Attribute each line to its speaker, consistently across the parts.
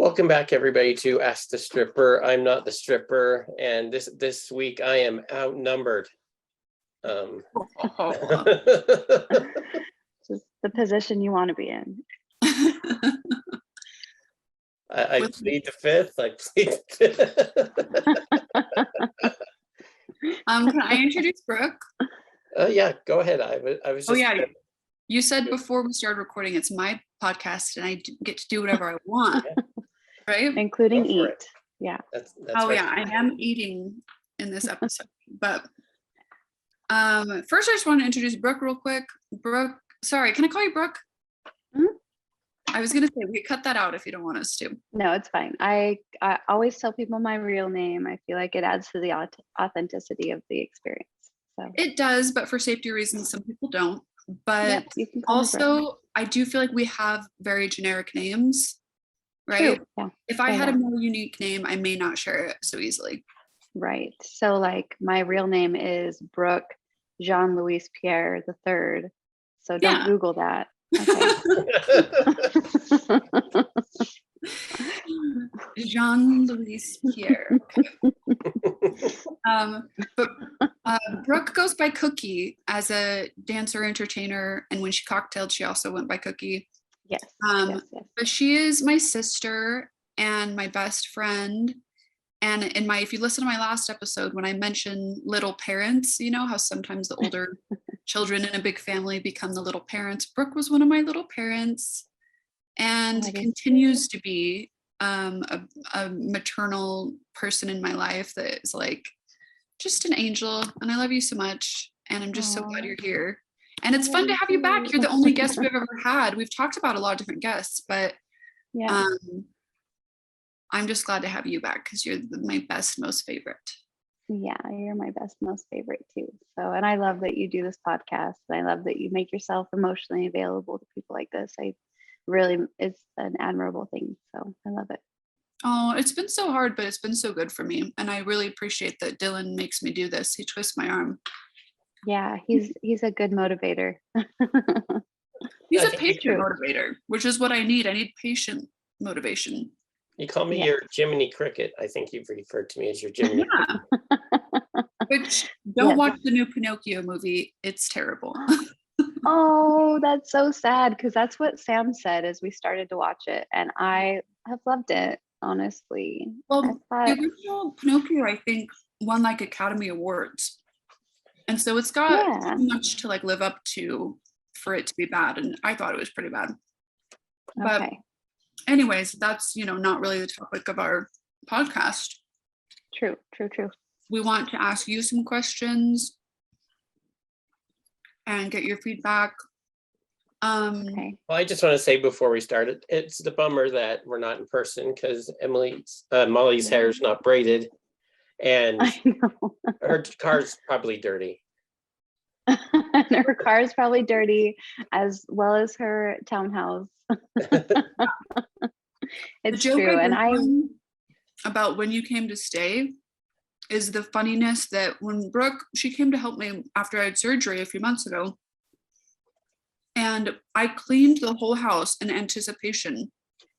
Speaker 1: Welcome back, everybody, to Ask the Stripper. I'm not the stripper, and this week I am outnumbered.
Speaker 2: Just the position you want to be in.
Speaker 1: I plead the fifth. I plead the fifth.
Speaker 3: Can I introduce Brooke?
Speaker 1: Yeah, go ahead. I was just.
Speaker 3: Oh yeah, you said before we started recording, it's my podcast, and I get to do whatever I want, right?
Speaker 2: Including eat. Yeah.
Speaker 1: That's
Speaker 3: oh
Speaker 1: right.
Speaker 3: yeah, I am eating in this episode, but first I just want to introduce Brooke real quick. Brooke, sorry, can I call you Brooke?
Speaker 2: Mm-hmm.
Speaker 3: I was gonna say we could cut that out if you don't want us to.
Speaker 2: No, it's fine. I always tell people my real name. I feel like it adds to the authenticity of the experience. So
Speaker 3: it does, but for safety reasons, some people don't. But
Speaker 2: you can call me Brooke.
Speaker 3: also, I do feel like we have very generic names, right?
Speaker 2: True. Yeah.
Speaker 3: If I had a more unique name, I may not share it so easily.
Speaker 2: Right. So like my real name is Brooke Jean-Louis Pierre III. So don't Google that. Okay.
Speaker 3: Jean-Louis Pierre. But Brooke goes by Cookie as a dancer entertainer, and when she cocktailed, she also went by Cookie.
Speaker 2: Yes. Yes.
Speaker 3: But she is my sister and my best friend. And if you listen to my last episode, when I mentioned little parents, you know how sometimes the older children in a big family become the little parents. Brooke was one of my little parents, and continues to be a maternal person in my life that is like just an angel. And I love you so much. And I'm just so glad you're here. And it's fun to have you back. You're the only guest we've ever had. We've talked about a lot of different guests, but I'm just glad to have you back because you're my best, most favorite.
Speaker 2: Yeah, you're my best, most favorite too. So, and I love that you do this podcast. And I love that you make yourself emotionally available to people like this. It's an admirable thing. So I love it.
Speaker 3: Oh, it's been so hard, but it's been so good for me. And I really appreciate that Dylan makes me do this. He twists my arm.
Speaker 2: Yeah, he's a good motivator.
Speaker 3: He's a patient motivator, which is what I need. I need patient motivation.
Speaker 1: You call me your Jiminy Cricket. I think you've referred to me as your Jiminy
Speaker 3: Cricket. Which, don't watch the new Pinocchio movie. It's terrible.
Speaker 2: Oh, that's so sad, because that's what Sam said as we started to watch it. And I have loved it, honestly.
Speaker 3: Well, the original Pinocchio, I think, won like Academy Awards. And so it's got too much to like live up to for it to be bad. And I thought it was pretty bad. But anyways, that's, not really the topic of our podcast.
Speaker 2: True.
Speaker 3: We want to ask you some questions and get your feedback.
Speaker 1: Well, I just want to say before we started, it's the bummer that we're not in person because Molly's hair is not braided, and her car's probably dirty.
Speaker 2: And her car is probably dirty, as well as her townhouse. It's true. And
Speaker 3: about when you came to stay is the funniness that when Brooke, she came to help me after I had surgery a few months ago, and I cleaned the whole house in anticipation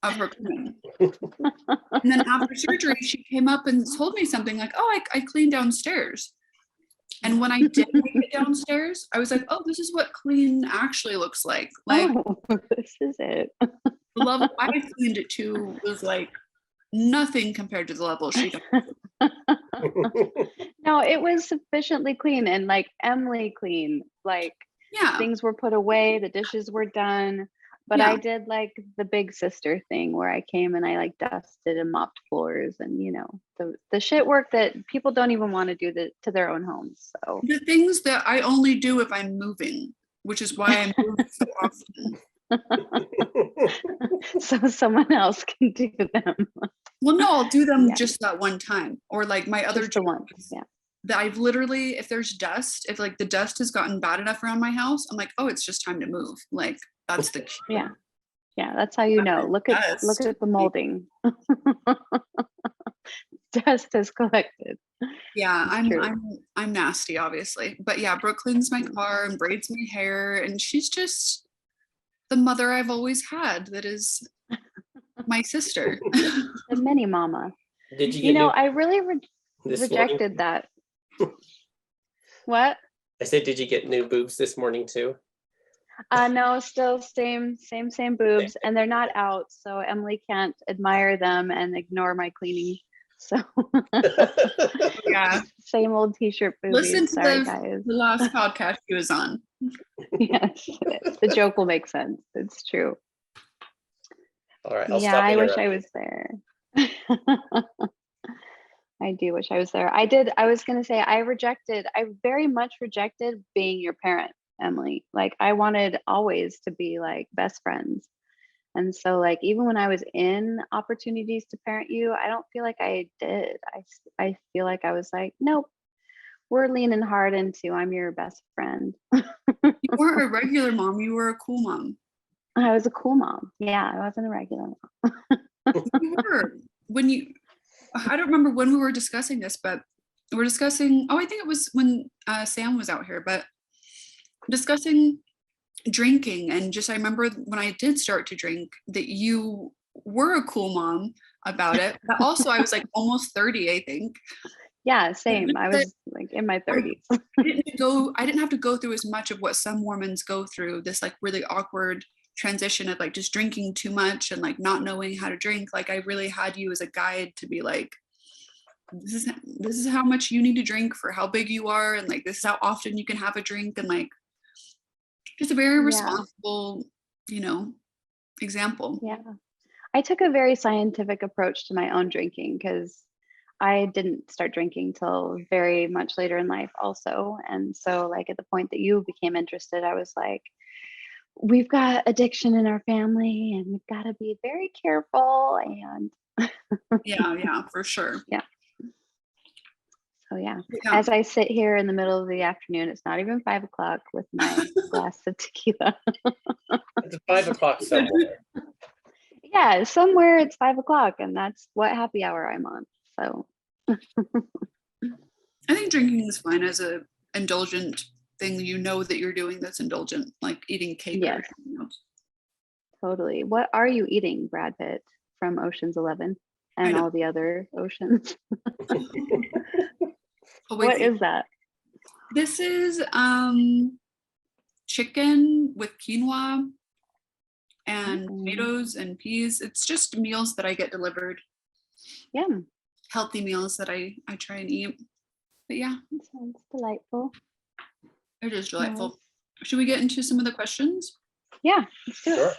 Speaker 3: of her coming. And then after surgery, she came up and told me something like, oh, I cleaned downstairs. And when I did make it downstairs, I was like, oh, this is what clean actually looks like. Like,
Speaker 2: this is it.
Speaker 3: The level I cleaned it to was like nothing compared to the level she got.
Speaker 2: No, it was sufficiently clean and like Emily clean. Like things were put away, the dishes were done. But I did like the big sister thing where I came and I like dusted and mopped floors and the shit work that people don't even want to do to their own homes. So
Speaker 3: the things that I only do if I'm moving, which is why I move so often.
Speaker 2: So someone else can do them.
Speaker 3: Well, no, I'll do them just that one time, or like my other
Speaker 2: just the one.
Speaker 3: That I've literally, if there's dust, if like the dust has gotten bad enough around my house, I'm like, oh, it's just time to move. Like that's the key.
Speaker 2: Yeah, that's how you know. Look at the molding. Dust is collected.
Speaker 3: Yeah, I'm nasty, obviously, but yeah, Brooke cleans my car and braids my hair, and she's just the mother I've always had. That is My sister.
Speaker 2: The mini mama.
Speaker 1: Did you get
Speaker 2: I really rejected that. What?
Speaker 1: I said, did you get new boobs this morning too?
Speaker 2: No, still same boobs, and they're not out, so Emily can't admire them and ignore my cleaning. So
Speaker 3: yeah,
Speaker 2: same old t-shirt boobies.
Speaker 3: Listen to
Speaker 2: Sorry, guys.
Speaker 3: The last podcast she was on.
Speaker 2: Yes, the joke will make sense. It's true.
Speaker 1: All right.
Speaker 2: I wish I was there. I do wish I was there. I was going to say, I very much rejected being your parent, Emily. Like, I wanted always to be like best friends. And so like, even when I was in opportunities to parent you, I don't feel like I did. I feel like I was like, nope, we're leaning hard into, I'm your best friend.
Speaker 3: You weren't a regular mom. You were a cool mom.
Speaker 2: I was a cool mom. Yeah, I wasn't a regular mom.
Speaker 3: You were. I don't remember when we were discussing this, but we're discussing, I think it was when Sam was out here, but discussing drinking. And just, I remember when I did start to drink that you were a cool mom about it. But also I was like almost 30, I think.
Speaker 2: Yeah, same. I was like in my 30s.
Speaker 3: I didn't have to go through as much of what some Mormons go through, this like really awkward transition of like just drinking too much and like not knowing how to drink. Like, I really had you as a guide to be like, this is how much you need to drink for how big you are, and like this is how often you can have a drink, and like just a very responsible, example.
Speaker 2: Yeah. I took a very scientific approach to my own drinking because I didn't start drinking till very much later in life also. And so like at the point that you became interested, I was like, we've got addiction in our family and we've got to be very careful. And
Speaker 3: yeah, for sure.
Speaker 2: Yeah. So yeah, as I sit here in the middle of the afternoon, it's not even 5 o'clock with my glass of tequila.
Speaker 1: It's 5 o'clock somewhere.
Speaker 2: Yeah, somewhere it's 5 o'clock, and that's what happy hour I'm on. So
Speaker 3: I think drinking is fine as a indulgent thing. That you're doing that's indulgent, like eating cake.
Speaker 2: Yes. Totally. What are you eating, Brad Pitt from Ocean's 11 and all the other oceans? What is that?
Speaker 3: This is chicken with quinoa and tomatoes and peas. It's just meals that I get delivered.
Speaker 2: Yeah.
Speaker 3: Healthy meals that I try and eat. But yeah.
Speaker 2: That sounds delightful.
Speaker 3: It is delightful. Nice. Should we get into some of the questions?
Speaker 2: Yeah, let's do it.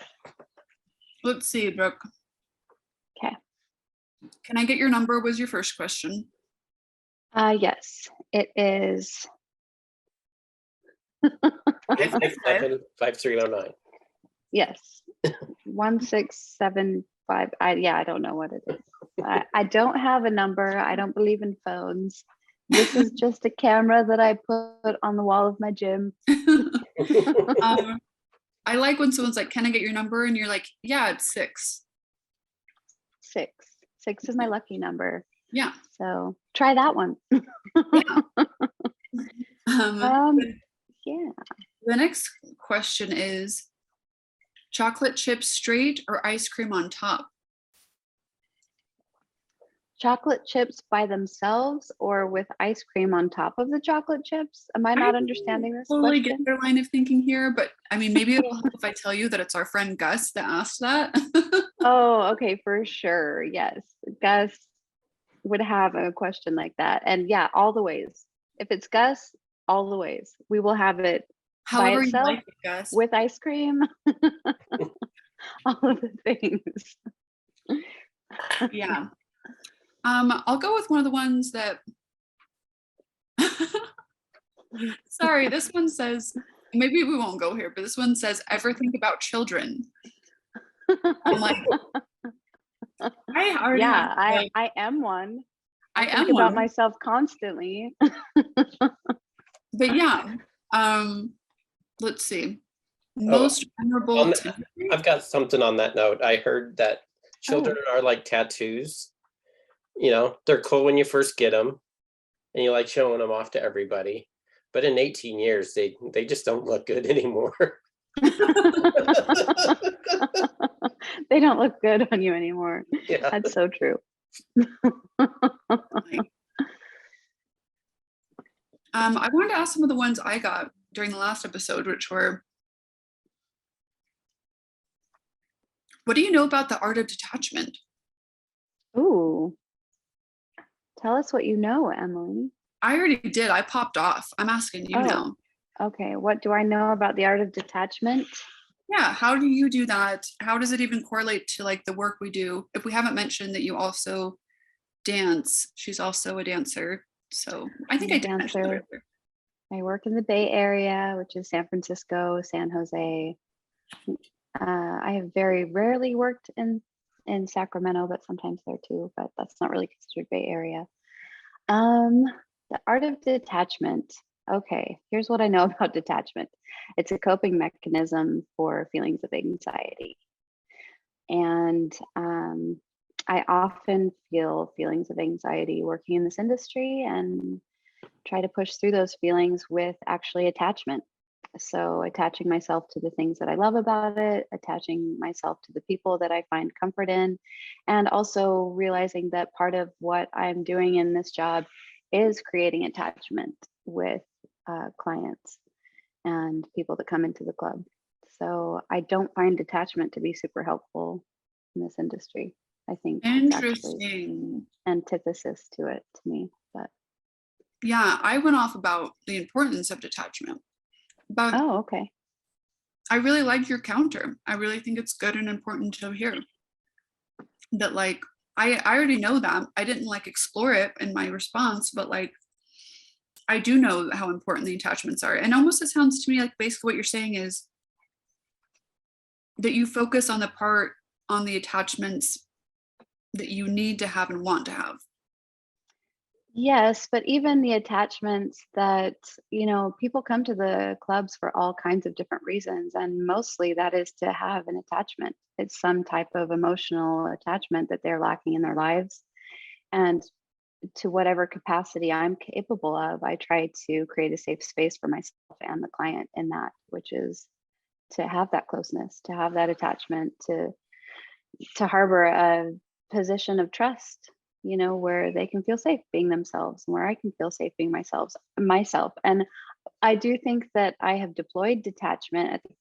Speaker 3: Let's see, Brooke.
Speaker 2: Okay.
Speaker 3: Can I get your number? Was your first question?
Speaker 2: Yes, it is
Speaker 1: 567-5309.
Speaker 2: Yes. 1675. I don't know what it is. I don't have a number. I don't believe in phones. This is just a camera that I put on the wall of my gym.
Speaker 3: I like when someone's like, can I get your number? And you're like, yeah, it's 6.
Speaker 2: 6 is my lucky number.
Speaker 3: Yeah.
Speaker 2: So try that one.
Speaker 3: Yeah.
Speaker 2: Yeah.
Speaker 3: The next question is chocolate chips straight or ice cream on top?
Speaker 2: Chocolate chips by themselves or with ice cream on top of the chocolate chips? Am I not understanding this
Speaker 3: totally
Speaker 2: question?
Speaker 3: Get their line of thinking here, but I mean, maybe it'll help if I tell you that it's our friend Gus that asked that.
Speaker 2: Oh, okay, for sure. Yes. Gus would have a question like that. And yeah, all the ways. If it's Gus, all the ways. We will have it
Speaker 3: however
Speaker 2: by itself,
Speaker 3: you like it, Gus.
Speaker 2: with ice cream. All of the things.
Speaker 3: Yeah. I'll go with one of the ones that sorry, this one says, maybe we won't go here, but this one says, ever think about children? I'm like,
Speaker 2: I am one. I think about myself constantly.
Speaker 3: But yeah, let's see. Most memorable.
Speaker 1: I've got something on that note. I heard that children are like tattoos. They're cool when you first get them and you like showing them off to everybody. But in 18 years, they just don't look good anymore.
Speaker 2: They don't look good on you anymore.
Speaker 1: Yeah.
Speaker 2: That's so true.
Speaker 3: I wanted to ask some of the ones I got during the last episode, which were, what do you know about the art of detachment?
Speaker 2: Ooh. Tell us what you know, Emily.
Speaker 3: I already did. I popped off. I'm asking you now.
Speaker 2: Okay. What do I know about the art of detachment?
Speaker 3: Yeah. How do you do that? How does it even correlate to like the work we do? If we haven't mentioned that you also dance, she's also a dancer. So I think I did mention that earlier.
Speaker 2: I work in the Bay Area, which is San Francisco, San Jose. I have very rarely worked in Sacramento, but sometimes there too, but that's not really considered Bay Area. The art of detachment. Okay, here's what I know about detachment. It's a coping mechanism for feelings of anxiety. And I often feel feelings of anxiety working in this industry and try to push through those feelings with actually attachment. So attaching myself to the things that I love about it, attaching myself to the people that I find comfort in, and also realizing that part of what I'm doing in this job is creating attachment with clients and people that come into the club. So I don't find detachment to be super helpful in this industry. I think it's actually antithesis to it to me. But
Speaker 3: yeah, I went off about the importance of detachment. But
Speaker 2: okay.
Speaker 3: I really like your counter. I really think it's good and important to hear that. Like, I already know that. I didn't like explore it in my response, but like, I do know how important the attachments are. And almost it sounds to me like basically what you're saying is that you focus on the attachments that you need to have and want to have.
Speaker 2: Yes, but even the attachments that, people come to the clubs for all kinds of different reasons. And mostly that is to have an attachment. It's some type of emotional attachment that they're lacking in their lives. And to whatever capacity I'm capable of, I try to create a safe space for myself and the client in that, which is to have that closeness, to have that attachment, to harbor a position of trust, where they can feel safe being themselves and where I can feel safe being myself. And I do think that I have deployed detachment at the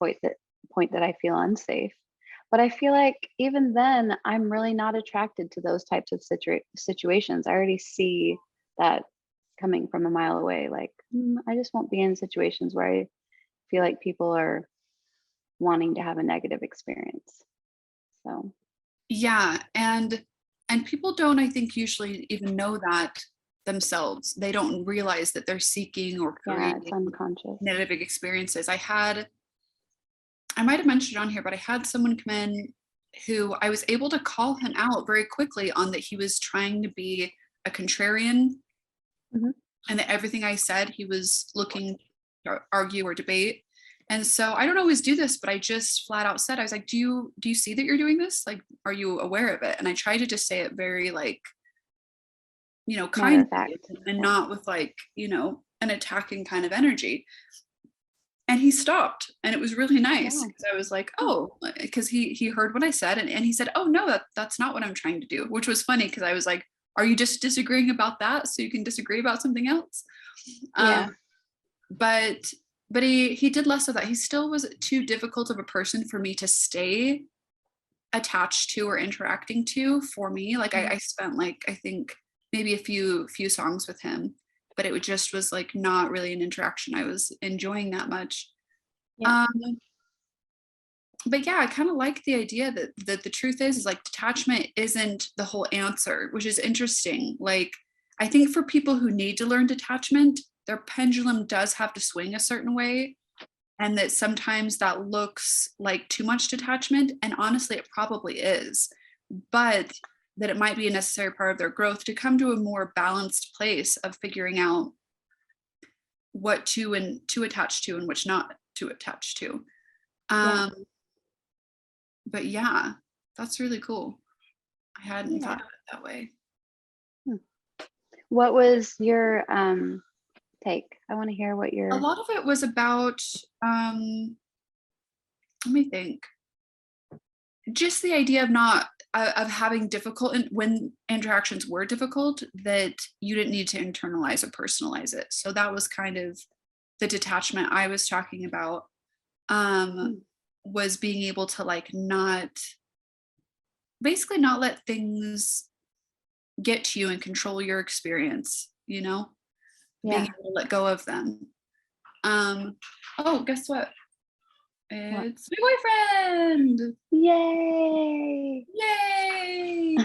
Speaker 2: point that I feel unsafe. But I feel like even then, I'm really not attracted to those types of situations. I already see that coming from a mile away. Like, I just won't be in situations where I feel like people are wanting to have a negative experience. So
Speaker 3: yeah, and people don't, I think, usually even know that themselves. They don't realize that they're seeking or creating
Speaker 2: it's unconscious
Speaker 3: negative experiences. I might have mentioned on here, but I had someone come in who I was able to call him out very quickly on that he was trying to be a contrarian, and that everything I said he was looking to argue or debate. And so I don't always do this, but I just flat out said, I was like, do you see that you're doing this? Like, are you aware of it? And I try to just say it very like, kind and not with like, an attacking kind of energy. And he stopped, and it was really nice because I was like, oh, because he heard what I said, and he said, oh no, that's not what I'm trying to do, which was funny because I was like, are you just disagreeing about that so you can disagree about something else? But he did less of that. He still was too difficult of a person for me to stay attached to or interacting to for me. Like I spent like, I think maybe a few songs with him, but it just was like not really an interaction I was enjoying that much. But yeah, I kind of like the idea that the truth is like detachment isn't the whole answer, which is interesting. Like, I think for people who need to learn detachment, their pendulum does have to swing a certain way, and that sometimes that looks like too much detachment, and honestly it probably is, but that it might be a necessary part of their growth to come to a more balanced place of figuring out what to attach to and which not to attach to. But yeah, that's really cool. I hadn't thought of it that way.
Speaker 2: What was your take? I want to hear what your...
Speaker 3: A lot of it was about let me think. Just the idea of not of having difficult, and when interactions were difficult, that you didn't need to internalize or personalize it. So that was kind of the detachment I was talking about, was being able to like not let things get to you and control your experience, you know, being able to let go of them. Oh, guess what? It's my boyfriend.
Speaker 2: Yay.
Speaker 3: Yay.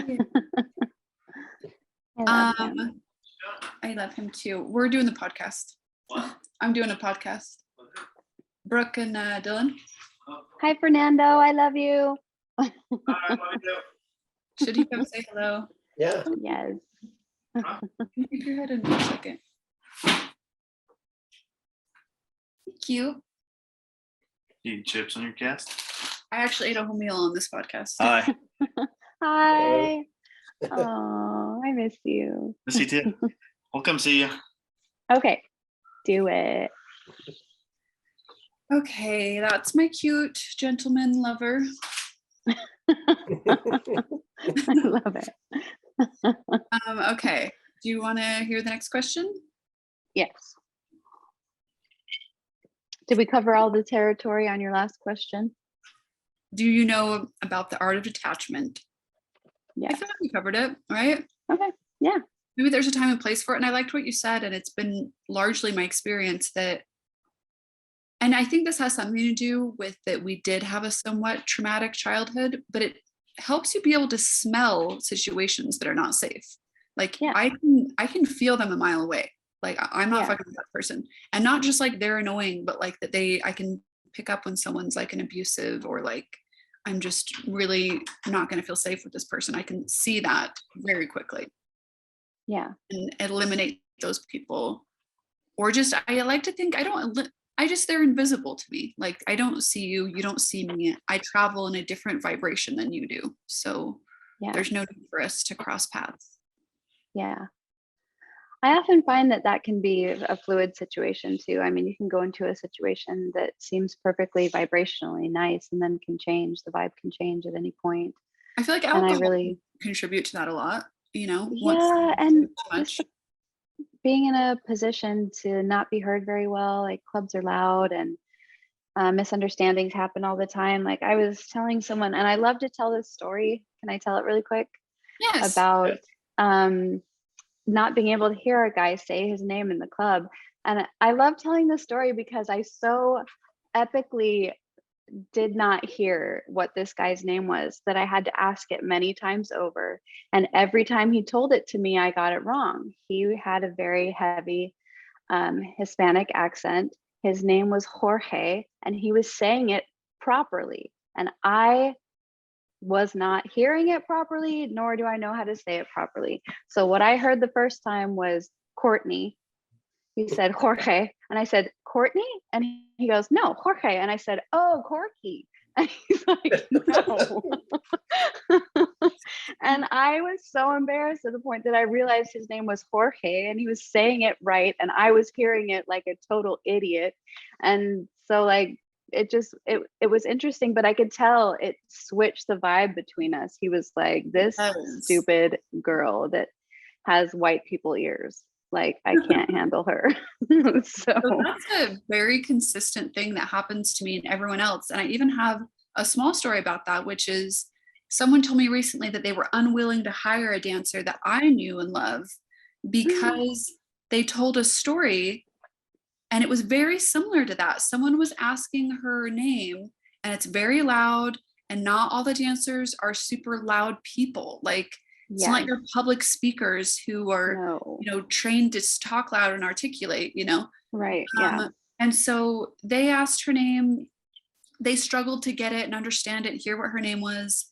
Speaker 3: I love him too. We're doing the podcast. What? I'm doing a podcast. Brooke and Dylan.
Speaker 2: Hi, Fernando. I love you.
Speaker 4: Hi, I love you.
Speaker 3: Should he come say hello?
Speaker 1: Yeah.
Speaker 2: Yes.
Speaker 3: Can you keep your head in for a second? Cute.
Speaker 4: You eating chips on your cast?
Speaker 3: I actually ate a whole meal on this podcast.
Speaker 4: Hi.
Speaker 2: Hi. Oh, I miss you.
Speaker 4: Miss you too. We'll come see you.
Speaker 2: Okay, do it.
Speaker 3: Okay, that's my cute gentleman lover.
Speaker 2: I love it.
Speaker 3: Okay, do you want to hear the next question?
Speaker 2: Yes. Did we cover all the territory on your last question?
Speaker 3: Do you know about the art of detachment?
Speaker 2: Yeah.
Speaker 3: I feel like we covered it, right?
Speaker 2: Okay. Yeah.
Speaker 3: Maybe there's a time and place for it. And I liked what you said. And it's been largely my experience that, and I think this has something to do with that we did have a somewhat traumatic childhood, but it helps you be able to smell situations that are not safe. Like I can feel them a mile away. Like I'm not fucking with that person. And not just like they're annoying, but like that I can pick up when someone's like an abusive, or like I'm just really not going to feel safe with this person. I can see that very quickly.
Speaker 2: Yeah.
Speaker 3: And eliminate those people. Or just, I like to think they're invisible to me. Like I don't see you, you don't see me. I travel in a different vibration than you do. So there's no need for us to cross paths.
Speaker 2: Yeah. I often find that can be a fluid situation too. I mean, you can go into a situation that seems perfectly vibrationally nice and then can change. The vibe can change at any point.
Speaker 3: I feel like alcohol really contribute to that a lot, you know?
Speaker 2: Yeah, and just being in a position to not be heard very well, like clubs are loud and misunderstandings happen all the time. Like I was telling someone, and I love to tell this story. Can I tell it really quick?
Speaker 3: Yes.
Speaker 2: About not being able to hear a guy say his name in the club. And I love telling this story because I so epically did not hear what this guy's name was that I had to ask it many times over. And every time he told it to me, I got it wrong. He had a very heavy Hispanic accent. His name was Jorge, and he was saying it properly. And I was not hearing it properly, nor do I know how to say it properly. So what I heard the first time was Courtney. He said Jorge, and I said Courtney, and he goes, no, Jorge, and I said, oh, Corky, and he's like, no. And I was so embarrassed to the point that I realized his name was Jorge, and he was saying it right, and I was hearing it like a total idiot. And so like it was interesting, but I could tell it switched the vibe between us. He was like, this stupid girl that has white people ears. Like I can't handle her. So
Speaker 3: that's a very consistent thing that happens to me and everyone else. And I even have a small story about that, which is someone told me recently that they were unwilling to hire a dancer that I knew and loved because they told a story. And it was very similar to that. Someone was asking her name, and it's very loud, and not all the dancers are super loud people. Like it's not like they're public speakers who are, trained to talk loud and articulate,
Speaker 2: Right.
Speaker 3: And so they asked her name. They struggled to get it and understand it, and hear what her name was.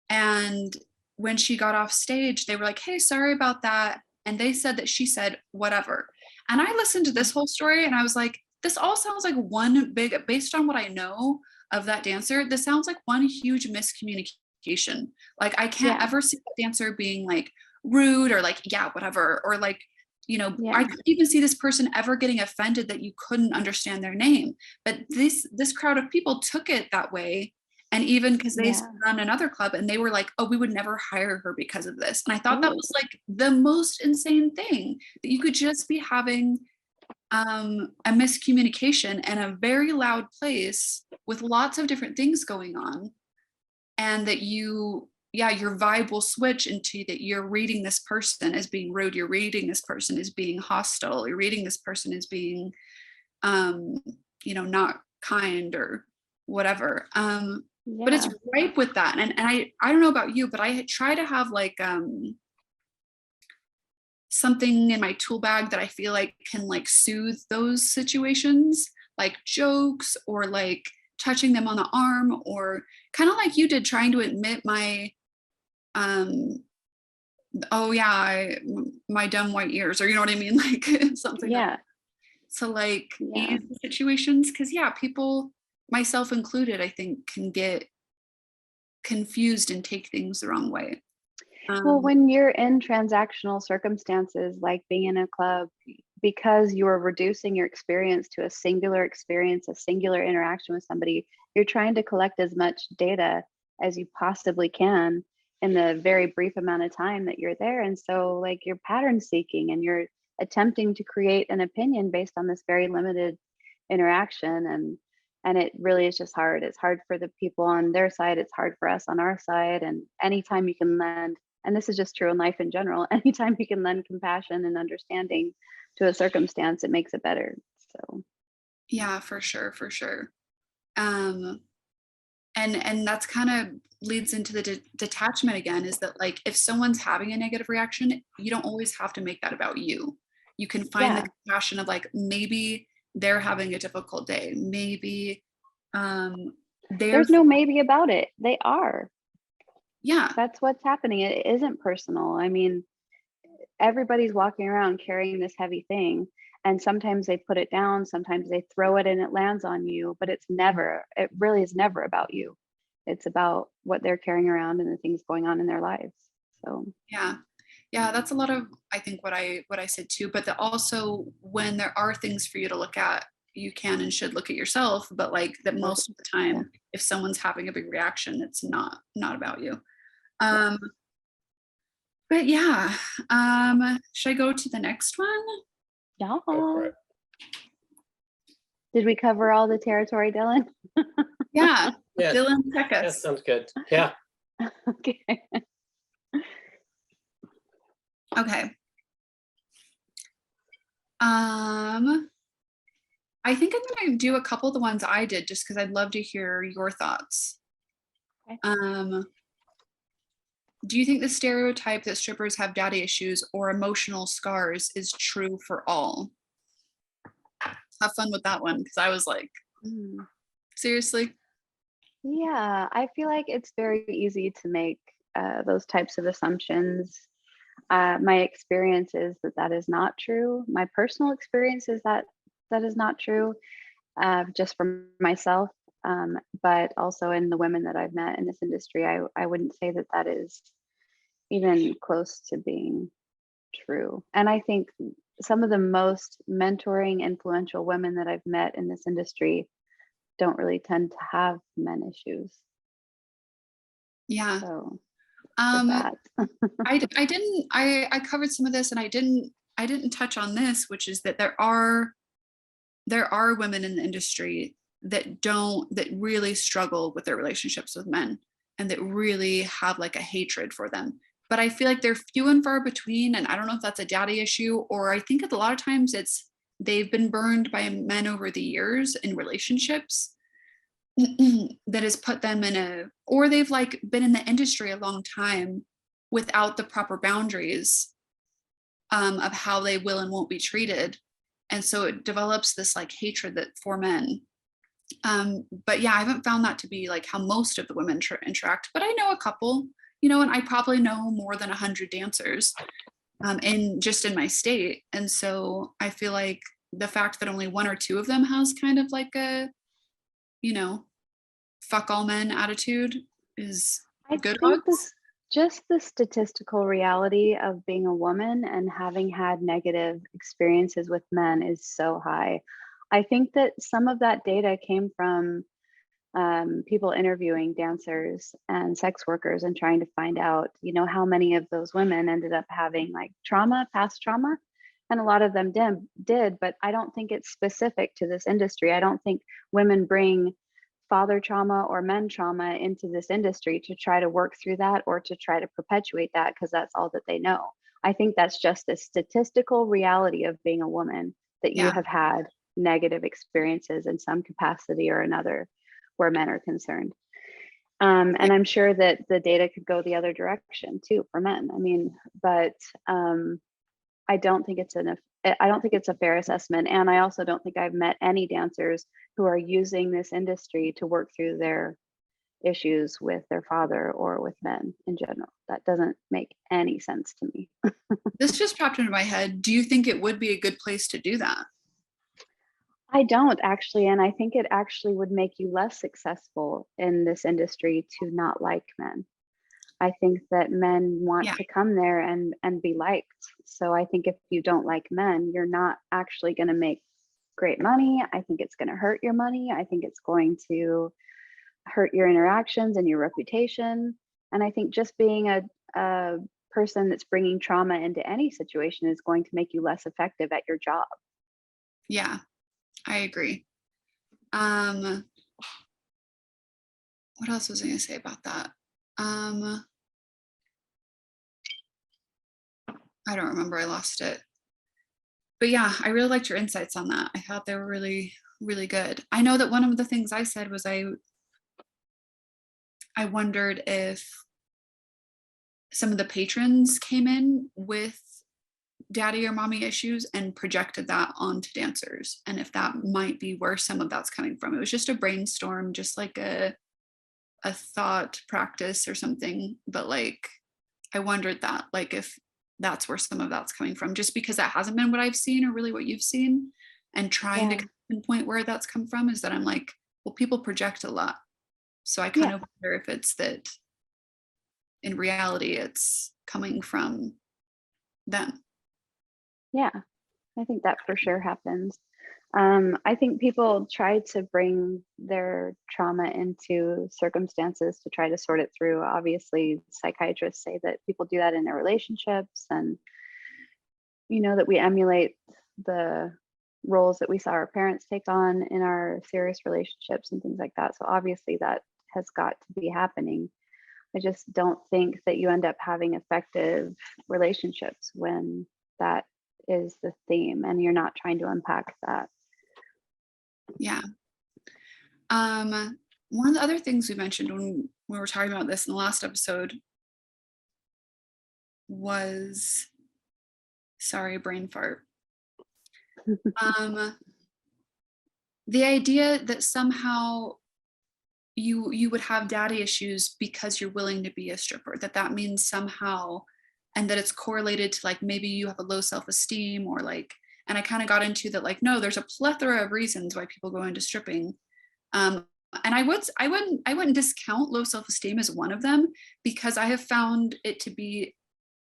Speaker 3: And when she got off stage, they were like, hey, sorry about that. And they said that she said, whatever. And I listened to this whole story and I was like, this all sounds like one big, based on what I know of that dancer, this sounds like one huge miscommunication. Like I can't ever see that dancer being like rude or like, yeah, whatever. Or like I couldn't even see this person ever getting offended that you couldn't understand their name. But this crowd of people took it that way. And even because they run another club and they were like, oh, we would never hire her because of this. And I thought that was like the most insane thing, that you could just be having a miscommunication in a very loud place with lots of different things going on. And that your vibe will switch into that you're reading this person as being rude, you're reading this person as being hostile, you're reading this person as being not kind or whatever. But it's ripe with that. And I don't know about you, but I try to have like something in my tool bag that I feel like can like soothe those situations, like jokes or like touching them on the arm, or kind of like you did, trying to admit my my dumb white ears, or you know what I mean, like something to like ease the situations, because people, myself included, I think can get confused and take things the wrong way.
Speaker 2: Well, when you're in transactional circumstances like being in a club, because you are reducing your experience to a singular experience, a singular interaction with somebody, you're trying to collect as much data as you possibly can in the very brief amount of time that you're there. And so like you're pattern seeking and you're attempting to create an opinion based on this very limited interaction. And it really is just hard. It's hard for the people on their side. It's hard for us on our side. And anytime you can lend, and this is just true in life in general, anytime you can lend compassion and understanding to a circumstance, it makes it better. So
Speaker 3: yeah, for sure. And that's kind of leads into the detachment again, is that like if someone's having a negative reaction, you don't always have to make that about you. You can find the compassion of like, maybe they're having a difficult day, maybe
Speaker 2: there's no maybe about it, they are.
Speaker 3: Yeah,
Speaker 2: that's what's happening. It isn't personal. I mean, everybody's walking around carrying this heavy thing, and sometimes they put it down, sometimes they throw it and it lands on you, but it really is never about you. It's about what they're carrying around and the things going on in their lives. So
Speaker 3: yeah, that's a lot of, I think, what I said too, but also when there are things for you to look at, you can and should look at yourself, but like that most of the time, if someone's having a big reaction, it's not about you. But yeah, should I go to the next one?
Speaker 2: Yeah. Did we cover all the territory, Dylan?
Speaker 3: Yeah. Dylan, check us.
Speaker 1: That sounds good. Yeah.
Speaker 2: Okay.
Speaker 3: Okay. I think I'm going to do a couple of the ones I did just because I'd love to hear your thoughts. Okay. Do you think the stereotype that strippers have daddy issues or emotional scars is true for all? Have fun with that one, because I was like, seriously?
Speaker 2: Yeah, I feel like it's very easy to make those types of assumptions. My experience is that is not true. My personal experience is that is not true, just for myself, but also in the women that I've met in this industry, I wouldn't say that is even close to being true. And I think some of the most mentoring, influential women that I've met in this industry don't really tend to have men issues.
Speaker 3: Yeah.
Speaker 2: So
Speaker 3: I covered some of this, and I didn't touch on this, which is that there are women in the industry that really struggle with their relationships with men, and that really have like a hatred for them. But I feel like they're few and far between, and I don't know if that's a daddy issue, or I think a lot of times it's they've been burned by men over the years in relationships that has put them or they've like been in the industry a long time without the proper boundaries of how they will and won't be treated. And so it develops this like hatred for men. But yeah, I haven't found that to be like how most of the women interact, but I know a couple, and I probably know more than 100 dancers in my state. And so I feel like the fact that only one or two of them has kind of like a, fuck all men attitude is good hugs.
Speaker 2: Just the statistical reality of being a woman and having had negative experiences with men is so high. I think that some of that data came from people interviewing dancers and sex workers and trying to find out, how many of those women ended up having like past trauma. And a lot of them did, but I don't think it's specific to this industry. I don't think women bring father trauma or men trauma into this industry to try to work through that or to try to perpetuate that because that's all that they know. I think that's just a statistical reality of being a woman, that you have had negative experiences in some capacity or another where men are concerned. And I'm sure that the data could go the other direction too for men. I mean, but I don't think it's a fair assessment. And I also don't think I've met any dancers who are using this industry to work through their issues with their father or with men in general. That doesn't make any sense to me.
Speaker 3: This just popped into my head. Do you think it would be a good place to do that?
Speaker 2: I don't actually. And I think it actually would make you less successful in this industry to not like men. I think that men want to come there and be liked. So I think if you don't like men, you're not actually going to make great money. I think it's going to hurt your money. I think it's going to hurt your interactions and your reputation. And I think just being a person that's bringing trauma into any situation is going to make you less effective at your job.
Speaker 3: Yeah, I agree. What else was I going to say about that? I don't remember. I lost it. But yeah, I really liked your insights on that. I thought they were really, really good. I know that one of the things I said was I wondered if some of the patrons came in with daddy or mommy issues and projected that onto dancers, and if that might be where some of that's coming from. It was just a brainstorm, just like a thought practice or something, but like I wondered that, like if that's where some of that's coming from, just because that hasn't been what I've seen or really what you've seen, and trying to pinpoint where that's come from is that I'm like, well, people project a lot, so I kind of wonder if it's that in reality it's coming from them.
Speaker 2: Yeah, I think that for sure happens. I think people try to bring their trauma into circumstances to try to sort it through. Obviously, psychiatrists say that people do that in their relationships, and that we emulate the roles that we saw our parents take on in our serious relationships and things like that. So obviously that has got to be happening. I just don't think that you end up having effective relationships when that is the theme and you're not trying to unpack that.
Speaker 3: Yeah. One of the other things we mentioned when we were talking about this in the last episode was, sorry, brain fart. The idea that somehow you would have daddy issues because you're willing to be a stripper, that means somehow, and that it's correlated to like maybe you have a low self-esteem, or like, and I kind of got into that, like, no, there's a plethora of reasons why people go into stripping. And I wouldn't discount low self-esteem as one of them, because I have found it to be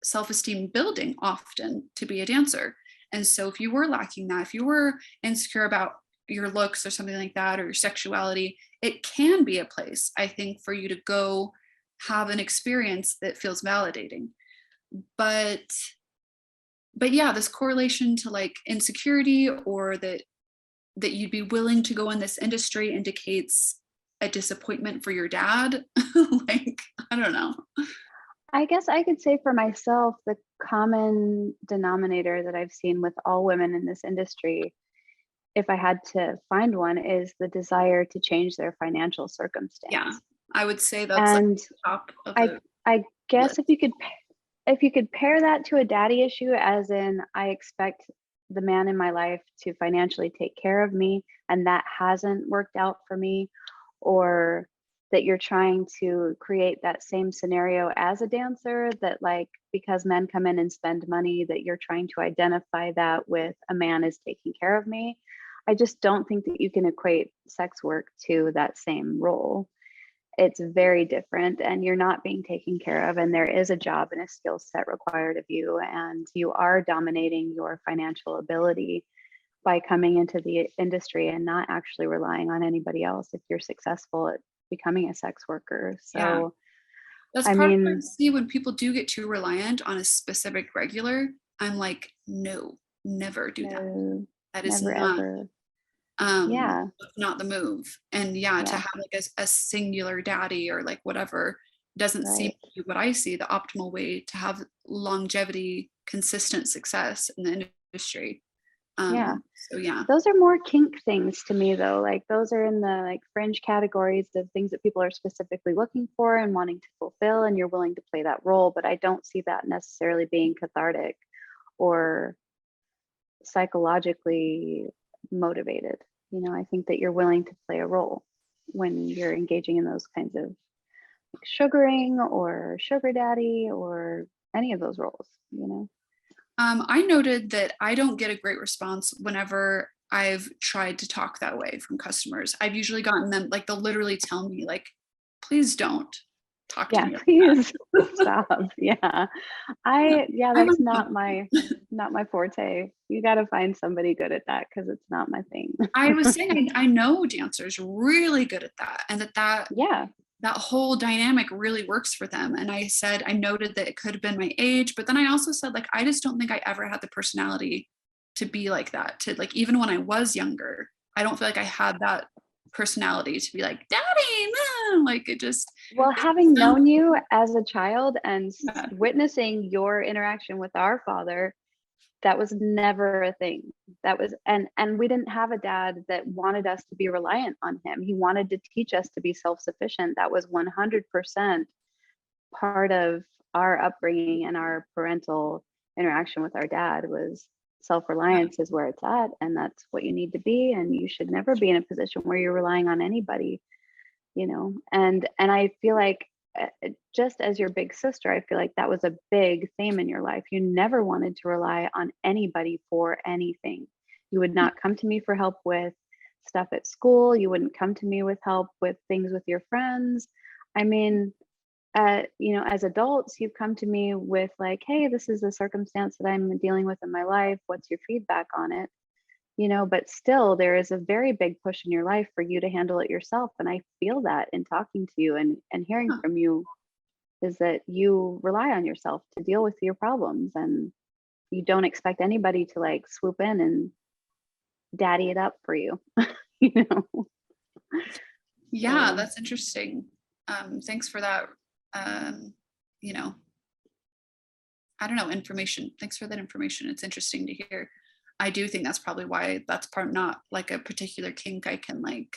Speaker 3: self-esteem building often to be a dancer. And so if you were lacking that, if you were insecure about your looks or something like that, or your sexuality, it can be a place, I think, for you to go have an experience that feels validating. But yeah, this correlation to like insecurity, or that you'd be willing to go in this industry, indicates a disappointment for your dad. Like, I don't know.
Speaker 2: I guess I could say for myself, the common denominator that I've seen with all women in this industry, if I had to find one, is the desire to change their financial circumstance.
Speaker 3: Yeah, I would say that's
Speaker 2: and
Speaker 3: like the top of the
Speaker 2: I guess
Speaker 3: list.
Speaker 2: if you could pair that to a daddy issue, as in I expect the man in my life to financially take care of me, and that hasn't worked out for me, or that you're trying to create that same scenario as a dancer, that like because men come in and spend money, that you're trying to identify that with a man is taking care of me. I just don't think that you can equate sex work to that same role. it's very different, and you're not being taken care of, and there is a job and a skill set required of you, and you are dominating your financial ability by coming into the industry and not actually relying on anybody else if you're successful at becoming a sex worker. So
Speaker 3: that's part of what I see when people do get too reliant on a specific regular. I'm like, no, never do that. That is not
Speaker 2: ever.
Speaker 3: Not the move. And to have like a singular daddy or like whatever doesn't seem to be what I see the optimal way to have longevity, consistent success in the industry.
Speaker 2: Those are more kink things to me, though. Like those are in the like fringe categories of things that people are specifically looking for and wanting to fulfill, and you're willing to play that role. But I don't see that necessarily being cathartic or psychologically motivated. You know, I think that you're willing to play a role when you're engaging in those kinds of like sugaring or sugar daddy or any of those roles, you know.
Speaker 3: I noted that I don't get a great response whenever I've tried to talk that way from customers. I've usually gotten them like, they'll literally tell me like, please don't talk to me.
Speaker 2: Please stop. That's not my forte. You got to find somebody good at that, because it's not my thing.
Speaker 3: I was saying, I know dancers really good at that, and that whole dynamic really works for them. And I said, I noted that it could have been my age, but then I also said, like, I just don't think I ever had the personality to be like that, to like, even when I was younger, I don't feel like I had that personality to be like, daddy, man. Like it just.
Speaker 2: Well, having known you as a child and witnessing your interaction with our father, that was never a thing. That was, and we didn't have a dad that wanted us to be reliant on him. He wanted to teach us to be self-sufficient. That was 100% part of our upbringing, and our parental interaction with our dad was self-reliance is where it's at, and that's what you need to be, and you should never be in a position where you're relying on anybody, you know. And I feel like just as your big sister, I feel like that was a big theme in your life. You never wanted to rely on anybody for anything. You would not come to me for help with stuff at school. You wouldn't come to me with help with things with your friends. I mean, you know, as adults, you've come to me with like, hey, this is a circumstance that I'm dealing with in my life. What's your feedback on it? You know, but still there is a very big push in your life for you to handle it yourself. And I feel that in talking to you and hearing from you, is that you rely on yourself to deal with your problems, and you don't expect anybody to like swoop in and daddy it up for you. You know?
Speaker 3: Yeah, that's interesting. Thanks for that. You know, I don't know, information. Thanks for that information. It's interesting to hear. I do think that's probably why that's not like a particular kink I can like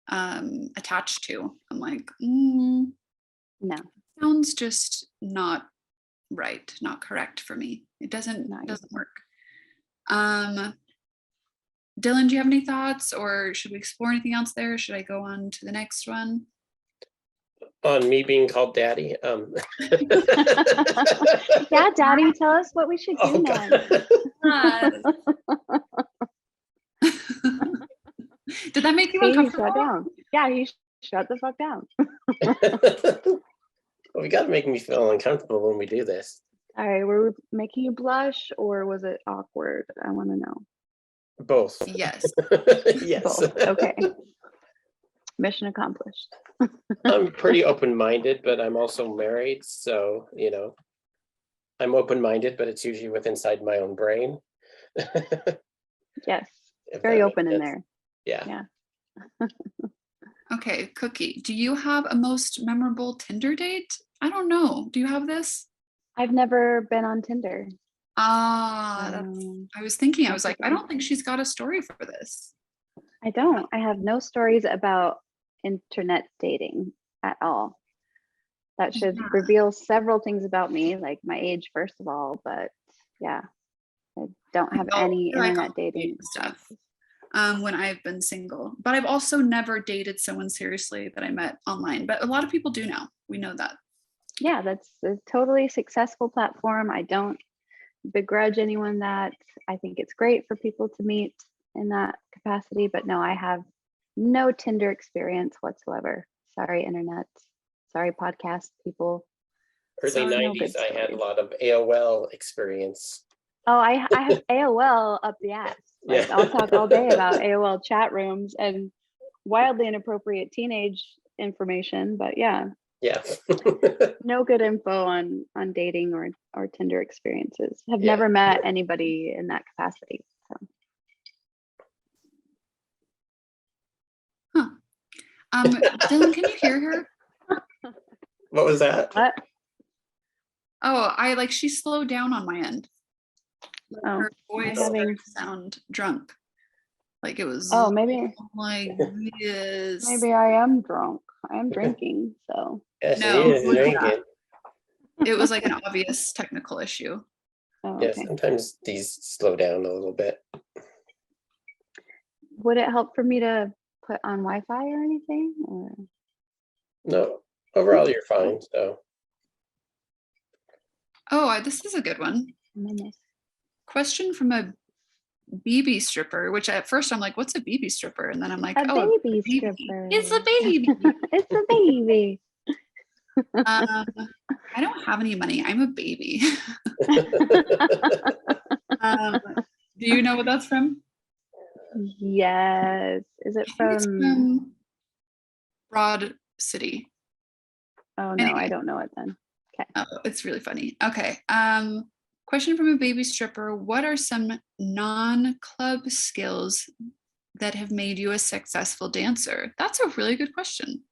Speaker 3: attach to. I'm like, no, sounds just not right, not correct for me. It doesn't work. Dylan, do you have any thoughts, or should we explore anything else there? Should I go on to the next one?
Speaker 1: On me being called daddy.
Speaker 2: Yeah, daddy, tell us what we should do next.
Speaker 3: Did that make you uncomfortable?
Speaker 2: Shut down. Yeah, he shut the fuck down.
Speaker 1: Well, we got to make me feel uncomfortable when we do this.
Speaker 2: All right, were we making you blush, or was it awkward? I want to know.
Speaker 1: Both.
Speaker 3: Yes.
Speaker 1: Yes.
Speaker 2: Both. Okay. Mission accomplished.
Speaker 1: I'm pretty open-minded, but I'm also married, so you know, I'm open-minded, but it's usually with inside my own brain.
Speaker 2: Yes, very open in there.
Speaker 1: Yeah.
Speaker 3: Okay, Cookie, do you have a most memorable Tinder date? I don't know. Do you have this?
Speaker 2: I've never been on Tinder.
Speaker 3: I was thinking, I was like, I don't think she's got a story for this.
Speaker 2: I don't. I have no stories about internet dating at all. That should reveal several things about me, like my age, first of all, but yeah, I don't have any internet dating
Speaker 3: stuff when I've been single. But I've also never dated someone seriously that I met online, but a lot of people do now. We know that. Yeah,
Speaker 2: that's a totally successful platform. I don't begrudge anyone that. I think it's great for people to meet in that capacity, but no, I have no Tinder experience whatsoever. Sorry, internet. Sorry, podcast people.
Speaker 1: Early 90s, I had a lot of AOL experience.
Speaker 2: Oh, I have AOL up the ass. Like, yeah. I'll talk all day about AOL chat rooms and wildly inappropriate teenage information, but yeah.
Speaker 1: Yeah.
Speaker 2: No good info on dating or Tinder experiences. Have never met anybody in that capacity. So.
Speaker 3: Dylan, can you hear her?
Speaker 1: What was that?
Speaker 2: What?
Speaker 3: Oh, she slowed down on my end. Her voice started to sound drunk. Like it was.
Speaker 2: Oh, maybe.
Speaker 3: Like this.
Speaker 2: Maybe I am drunk. I am drinking. So.
Speaker 1: Yes, no, it is drinking.
Speaker 3: It was like an obvious technical issue.
Speaker 2: Oh,
Speaker 1: yeah,
Speaker 2: okay.
Speaker 1: sometimes these slow down a little bit.
Speaker 2: Would it help for me to put on Wi-Fi or anything? Or?
Speaker 1: No, overall you're fine. So.
Speaker 3: Oh, this is a good one. Question from a BB stripper, which at first I'm like, what's a BB stripper? And then I'm like,
Speaker 2: baby stripper.
Speaker 3: It's a baby.
Speaker 2: It's a baby.
Speaker 3: I don't have any money. I'm a baby. Do you know what that's from?
Speaker 2: Yes. Is it from
Speaker 3: Broad City?
Speaker 2: Oh no, anyway. I don't know it then. Okay.
Speaker 3: Oh, it's really funny. Okay. Question from a baby stripper. What are some non-club skills that have made you a successful dancer? That's a really good question.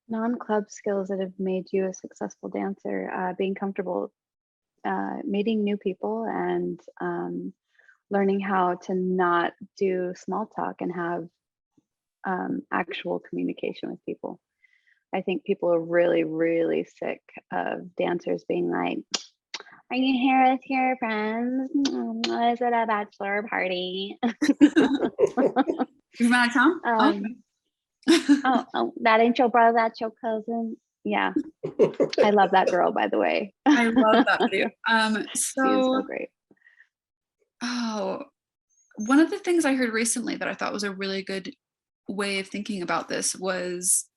Speaker 2: Non-club skills that have made you a successful dancer, being comfortable meeting new people and learning how to not do small talk and have actual communication with people. I think people are really, really sick of dancers being like, are you here with your friends? Is it a bachelor party?
Speaker 3: You want to come?
Speaker 2: Oh, that ain't your brother, that's your cousin. Yeah. I love that girl, by the way.
Speaker 3: I love that video.
Speaker 2: She is so great.
Speaker 3: Oh, one of the things I heard recently that I thought was a really good way of thinking about this was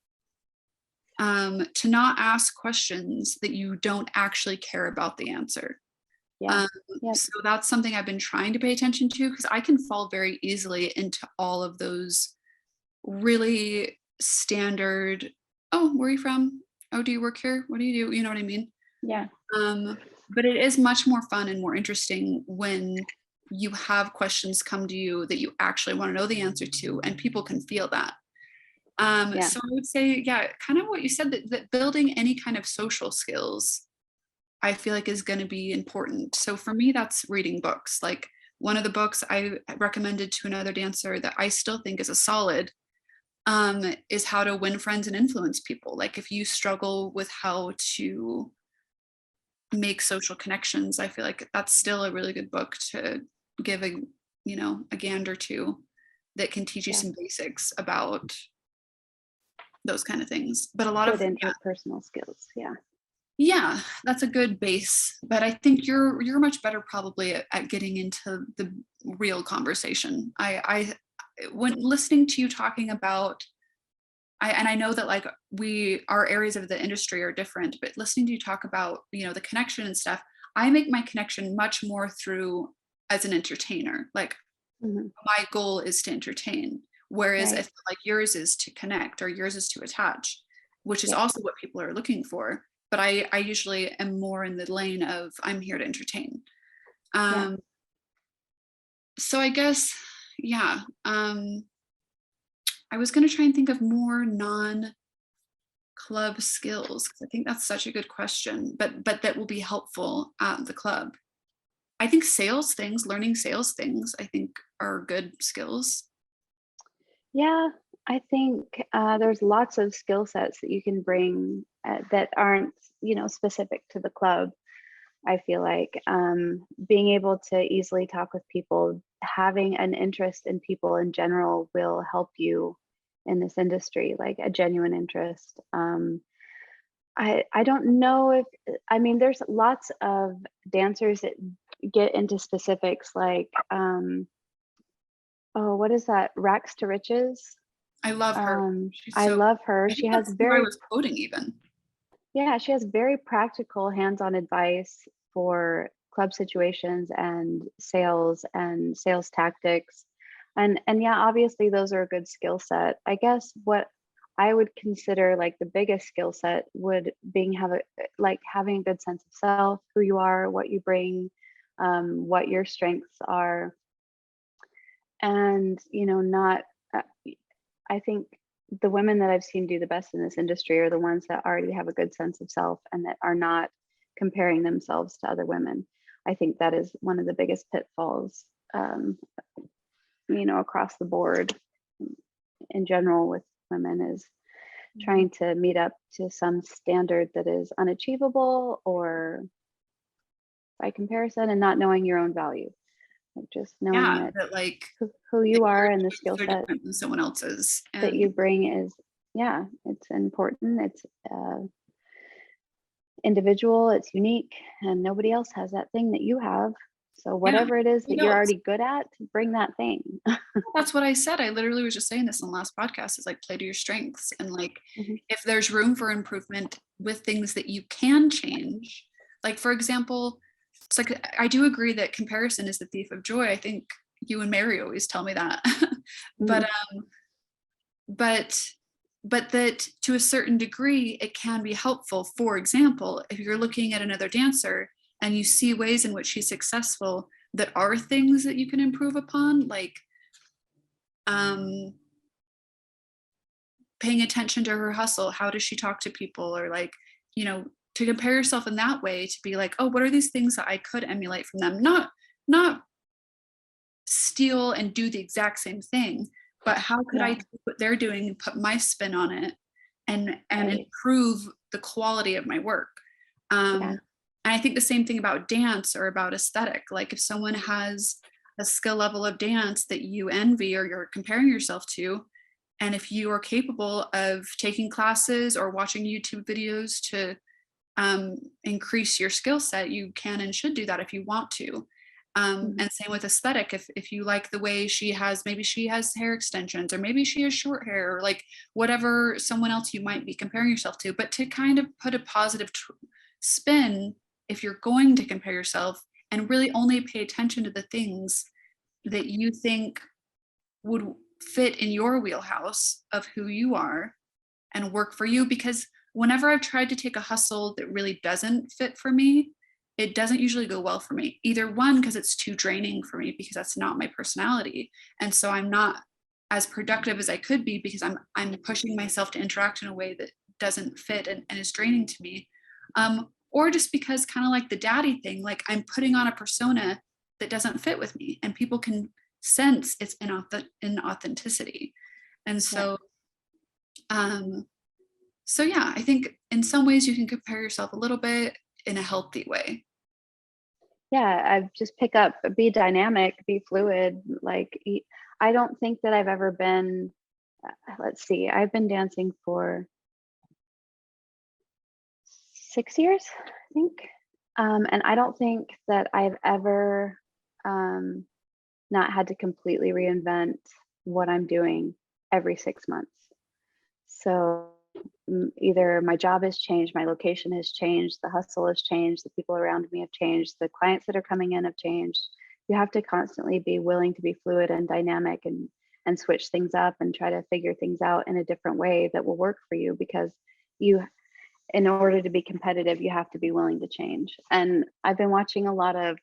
Speaker 3: to not ask questions that you don't actually care about the answer.
Speaker 2: Yeah.
Speaker 3: So that's something I've been trying to pay attention to, because I can fall very easily into all of those really standard, oh, where are you from? Oh, do you work here? What do you do? You know what I mean?
Speaker 2: Yeah.
Speaker 3: But it is much more fun and more interesting when you have questions come to you that you actually want to know the answer to, and people can feel that. So I would say, kind of what you said, that building any kind of social skills, I feel like is going to be important. So for me, that's reading books. Like one of the books I recommended to another dancer that I still think is a solid is How to Win Friends and Influence People. Like if you struggle with how to make social connections, I feel like that's still a really good book to give a gander to, that can teach you some basics about those kind of things. But a lot of
Speaker 2: interpersonal skills.
Speaker 3: Yeah, that's a good base. But I think you're much better probably at getting into the real conversation. I when listening to you talking about, I know that like our areas of the industry are different, but listening to you talk about, the connection and stuff, I make my connection much more through as an entertainer. Like my goal is to entertain. Whereas I feel like yours is to connect, or yours is to attach, which is also what people are looking for. But I usually am more in the lane of I'm here to entertain. So I guess, I was going to try and think of more non-club skills, because I think that's such a good question, but that will be helpful at the club. I think learning sales things, I think are good skills.
Speaker 2: Yeah, I think there's lots of skill sets that you can bring that aren't, specific to the club. I feel like being able to easily talk with people, having an interest in people in general will help you in this industry, like a genuine interest. I don't know there's lots of dancers that get into specifics like, what is that? Rags to riches.
Speaker 3: I love her.
Speaker 2: I love her. She has
Speaker 3: very, I was quoting even.
Speaker 2: Yeah, she has very practical hands-on advice for club situations and sales tactics. And yeah, obviously those are a good skill set. I guess what I would consider like the biggest skill set would having a good sense of self, who you are, what you bring, what your strengths are. And, not, I think the women that I've seen do the best in this industry are the ones that already have a good sense of self and that are not comparing themselves to other women. I think that is one of the biggest pitfalls, across the board in general with women, is trying to meet up to some standard that is unachievable or by comparison, and not knowing your own value. Like just knowing that
Speaker 3: like
Speaker 2: who you are and the skill set
Speaker 3: than someone else's
Speaker 2: that you bring is, it's important. It's individual, it's unique, and nobody else has that thing that you have. So whatever it is that you're already good at, bring that thing.
Speaker 3: That's what I said. I literally was just saying this in the last podcast, is like, play to your strengths. And like, if there's room for improvement with things that you can change, like for example, it's like, I do agree that comparison is the thief of joy. I think you and Mary always tell me that. But that to a certain degree, it can be helpful. For example, if you're looking at another dancer and you see ways in which she's successful that are things that you can improve upon, like paying attention to her hustle, how does she talk to people, or like, to compare yourself in that way, to be like, oh, what are these things that I could emulate from them? Not steal and do the exact same thing, but how could I take what they're doing and put my spin on it and improve the quality of my work? And I think the same thing about dance or about aesthetic. Like if someone has a skill level of dance that you envy or you're comparing yourself to, and if you are capable of taking classes or watching YouTube videos to increase your skill set, you can and should do that if you want to. And same with aesthetic. If you like the way maybe she has hair extensions, or maybe she has short hair, or like whatever someone else you might be comparing yourself to, but to kind of put a positive spin if you're going to compare yourself, and really only pay attention to the things that you think would fit in your wheelhouse of who you are and work for you. Because whenever I've tried to take a hustle that really doesn't fit for me, it doesn't usually go well for me. Either one, because it's too draining for me, because that's not my personality. And so I'm not as productive as I could be, because I'm pushing myself to interact in a way that doesn't fit and is draining to me. Or just because, kind of like the daddy thing, like I'm putting on a persona that doesn't fit with me, and people can sense its inauthenticity. And so, I think in some ways you can compare yourself a little bit in a healthy way.
Speaker 2: I just pick up, be dynamic, be fluid. Like, I don't think that I've ever been, I've been dancing for 6 years, I think. And I don't think that I've ever not had to completely reinvent what I'm doing every 6 months. So either my job has changed, my location has changed, the hustle has changed, the people around me have changed, the clients that are coming in have changed. You have to constantly be willing to be fluid and dynamic and switch things up and try to figure things out in a different way that will work for you, because in order to be competitive, you have to be willing to change. And I've been watching a lot of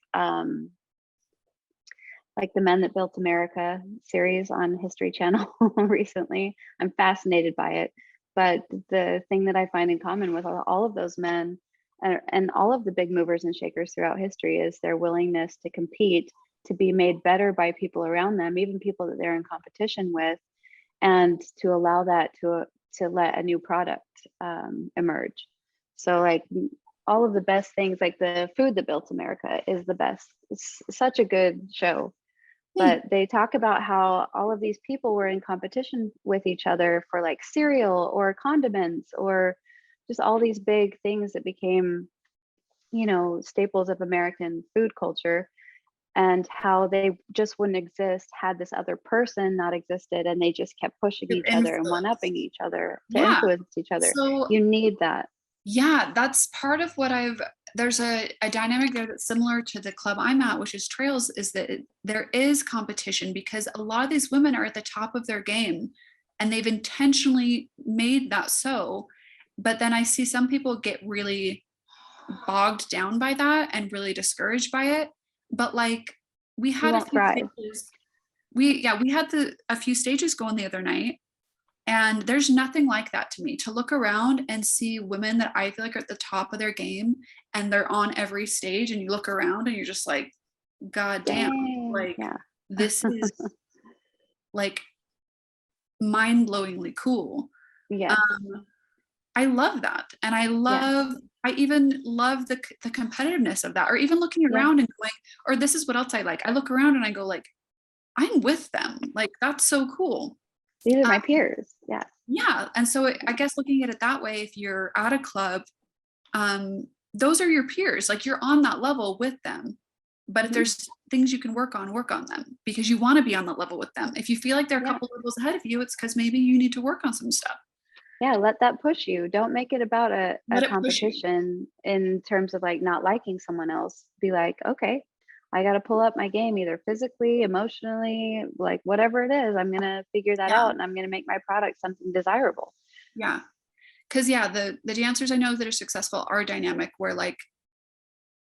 Speaker 2: like the Men That Built America series on History Channel recently. I'm fascinated by it. But the thing that I find in common with all of those men and all of the big movers and shakers throughout history is their willingness to compete, to be made better by people around them, even people that they're in competition with, and to allow that to let a new product emerge. So like all of the best things, like the Food That Built America is the best. It's such a good show. But they talk about how all of these people were in competition with each other for like cereal or condiments or just all these big things that became, staples of American food culture. and how they just wouldn't exist had this other person not existed, and they just kept pushing each other and one-upping each other to influence each other. So you need that.
Speaker 3: Yeah, that's part of what there's a dynamic there that's similar to the club I'm at, which is trails, is that there is competition because a lot of these women are at the top of their game and they've intentionally made that so. But then I see some people get really bogged down by that and really discouraged by it. But like we had a few stages, we had a few stages going the other night. And there's nothing like that to me, to look around and see women that I feel like are at the top of their game and they're on every stage, and you look around and you're just like, God damn, like this is like mind-blowingly cool.
Speaker 2: Yeah.
Speaker 3: I love that. And I even love the competitiveness of that, or even looking around and going, or this is what else I like. I look around and I go like, I'm with them. Like, that's so cool.
Speaker 2: These are my peers. Yeah.
Speaker 3: Yeah. And so I guess looking at it that way, if you're at a club, those are your peers. Like, you're on that level with them. But if there's things you can work on them, because you want to be on that level with them. If you feel like they're a couple levels ahead of you, it's because maybe you need to work on some stuff.
Speaker 2: Yeah, let that push you. Don't make it about a competition in terms of like not liking someone else. Be like, okay, I got to pull up my game, either physically, emotionally, like whatever it is. I'm going to figure that out, and I'm going to make my product something desirable.
Speaker 3: Yeah. Because the dancers I know that are successful are dynamic, where like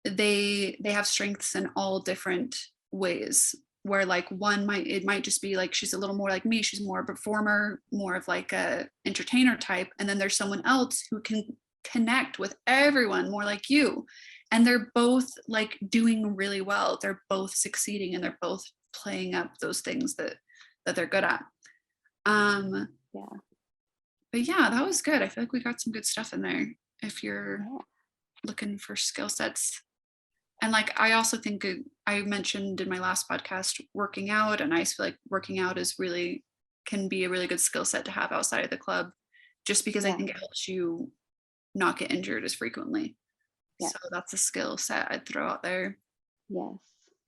Speaker 3: they have strengths in all different ways, where like it might just be like, she's a little more like me. She's more a performer, more of like a entertainer type. And then there's someone else who can connect with everyone more like you. And they're both like doing really well. They're both succeeding, and they're both playing up those things that they're good at. But yeah, that was good. I feel like we got some good stuff in there if you're looking for skill sets. And like, I also think I mentioned in my last podcast, working out, and I feel like working out can be a really good skill set to have outside of the club, just because I think it helps you not get injured as frequently. So that's a skill set I'd throw out there.
Speaker 2: Yes.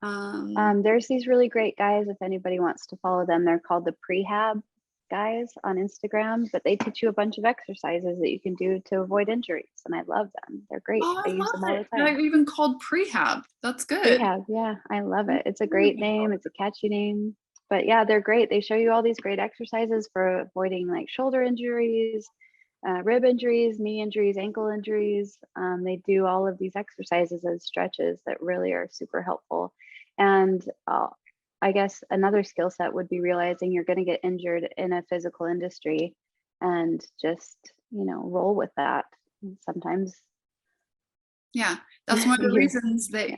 Speaker 2: There's these really great guys, if anybody wants to follow them, they're called the Prehab guys on Instagram, but they teach you a bunch of exercises that you can do to avoid injuries, and I love them. They're great. I use them all the time.
Speaker 3: They're even called Prehab. That's good.
Speaker 2: Prehab, yeah, I love it. It's a great name. It's a catchy name. But yeah, they're great. They show you all these great exercises for avoiding like shoulder injuries, rib injuries, knee injuries, ankle injuries. They do all of these exercises as stretches that really are super helpful. And I guess another skill set would be realizing you're going to get injured in a physical industry, and just, roll with that. And sometimes.
Speaker 3: Yeah, that's one of the reasons that,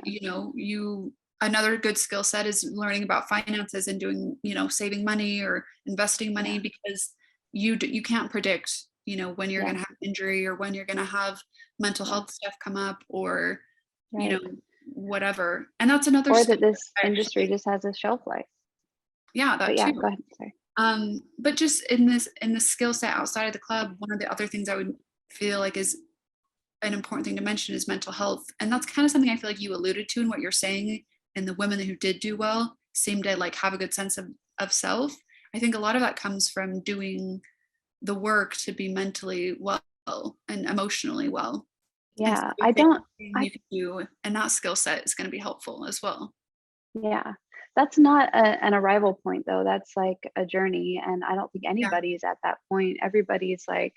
Speaker 3: another good skill set is learning about finances and doing, saving money or investing money, because you can't predict, when you're going to have injury, or when you're going to have mental health stuff come up, or, whatever. And that's another,
Speaker 2: or that this industry just has a shelf life.
Speaker 3: Yeah, that too.
Speaker 2: Go ahead. Sorry.
Speaker 3: But just in this skill set outside of the club, one of the other things I would feel like is an important thing to mention is mental health. And that's kind of something I feel like you alluded to in what you're saying. And the women who did do well seem to like have a good sense of self. I think a lot of that comes from doing the work to be mentally well and emotionally well.
Speaker 2: Yeah,
Speaker 3: you can do, and that skill set is going to be helpful as well.
Speaker 2: Yeah, that's not an arrival point though. That's like a journey, and I don't think anybody's at that point. Everybody's like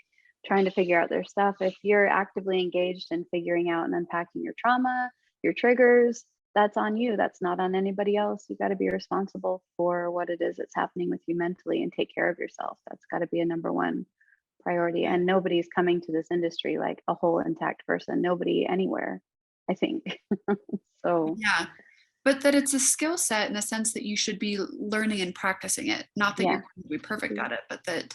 Speaker 2: trying to figure out their stuff. If you're actively engaged in figuring out and unpacking your trauma, your triggers, that's on you. That's not on anybody else. You got to be responsible for what it is that's happening with you mentally, and take care of yourself. That's got to be a number one priority. And nobody's coming to this industry like a whole intact person. Nobody anywhere, I think. So
Speaker 3: yeah, but that it's a skill set in the sense that you should be learning and practicing it. Not that you're going to be perfect at it, but that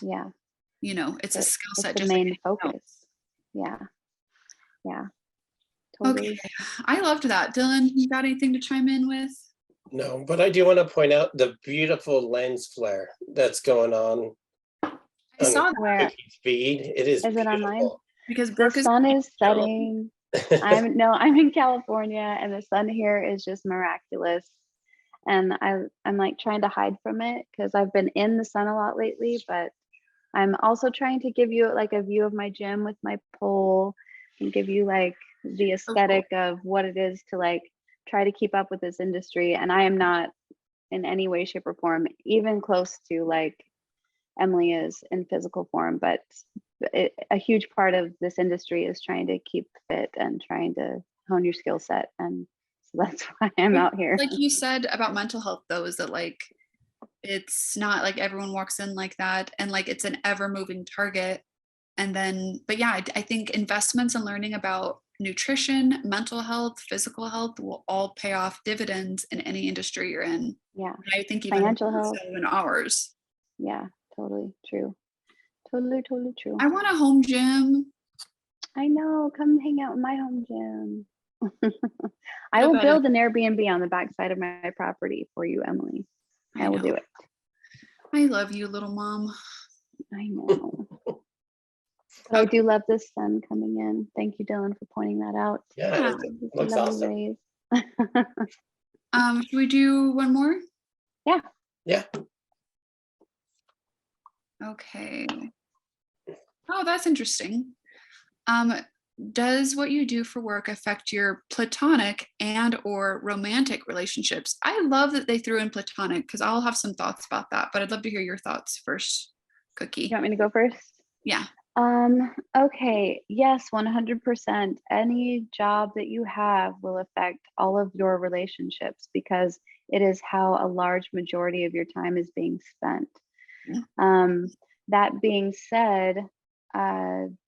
Speaker 3: it's a skill set.
Speaker 2: Just the main focus. Yeah. Totally.
Speaker 3: Okay, I loved that. Dylan, you got anything to chime in with?
Speaker 1: No, but I do want to point out the beautiful lens flare that's going on.
Speaker 3: I saw that
Speaker 1: feed. It is.
Speaker 2: Is it online?
Speaker 3: Because
Speaker 2: the sun is setting. I'm in California, and the sun here is just miraculous. And I'm like trying to hide from it because I've been in the sun a lot lately, but I'm also trying to give you like a view of my gym with my pole and give you like the aesthetic of what it is to like try to keep up with this industry. And I am not in any way, shape, or form even close to like Emily is in physical form, but a huge part of this industry is trying to keep fit and trying to hone your skill set. And so that's why I'm out here.
Speaker 3: Like you said about mental health though, is that like, it's not like everyone walks in like that, and like it's an ever moving target. And then, but yeah, I think investments in learning about nutrition, mental health, physical health will all pay off dividends in any industry you're in.
Speaker 2: Yeah.
Speaker 3: And I think even
Speaker 2: financial health
Speaker 3: in ours.
Speaker 2: Yeah, totally true. Totally true.
Speaker 3: I want a home gym.
Speaker 2: I know. Come hang out in my home gym. I will build an Airbnb on the backside of my property for you, Emily. I will do it.
Speaker 3: I love you, little mom.
Speaker 2: I know. But I do love the sun coming in. Thank you, Dylan, for pointing that out.
Speaker 1: Yeah, it looks awesome.
Speaker 3: Should we do one more?
Speaker 2: Yeah.
Speaker 1: Yeah.
Speaker 3: Okay. Oh, that's interesting. Does what you do for work affect your platonic and or romantic relationships? I love that they threw in platonic because I'll have some thoughts about that, but I'd love to hear your thoughts first, Cookie.
Speaker 2: You want me to go first?
Speaker 3: Yeah.
Speaker 2: Okay. Yes, 100%. Any job that you have will affect all of your relationships because it is how a large majority of your time is being spent. That being said,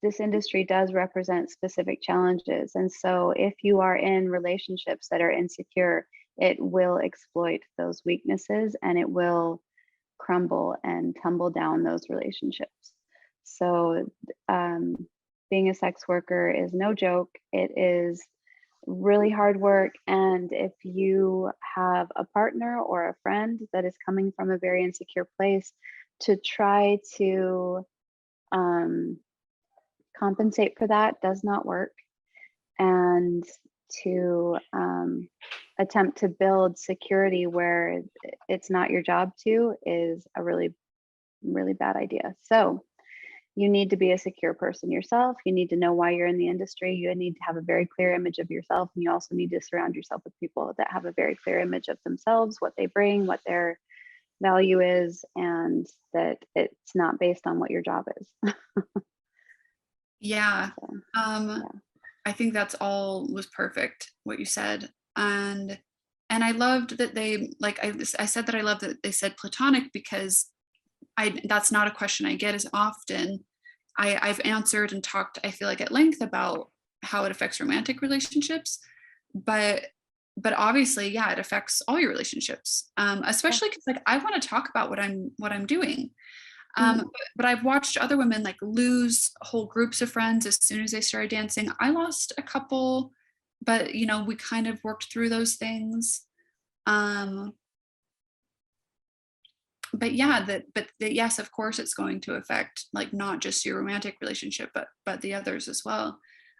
Speaker 2: this industry does represent specific challenges. And so if you are in relationships that are insecure, it will exploit those weaknesses and it will crumble and tumble down those relationships. So being a sex worker is no joke. It is really hard work. And if you have a partner or a friend that is coming from a very insecure place, to try to compensate for that does not work. And to attempt to build security where it's not your job to is a really, really bad idea. So you need to be a secure person yourself. You need to know why you're in the industry. You need to have a very clear image of yourself. And you also need to surround yourself with people that have a very clear image of themselves, what they bring, what their value is, and that it's not based on what your job is.
Speaker 3: Yeah. I think that's all was perfect what you said. And I loved that they, like I said that I love that they said platonic because that's not a question I get as often. I've answered and talked, I feel like at length about how it affects romantic relationships, but obviously, yeah, it affects all your relationships, especially because like I want to talk about what I'm doing. But I've watched other women like lose whole groups of friends as soon as they started dancing. I lost a couple, but you know, we kind of worked through those things. But yeah, but yes, of course, it's going to affect like not just your romantic relationship, but the others as well.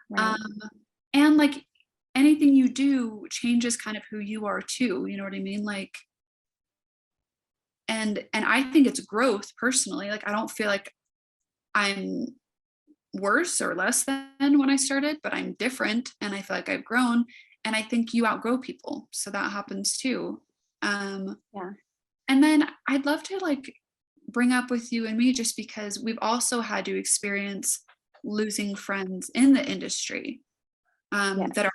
Speaker 3: Right. And like anything you do changes kind of who you are too. You know what I mean? Like, and I think it's growth personally. Like I don't feel like I'm worse or less than when I started, but I'm different, and I feel like I've grown. And I think you outgrow people, so that happens too.
Speaker 2: Yeah.
Speaker 3: And then I'd love to like bring up with you and me, just because we've also had to experience losing friends in the industry, that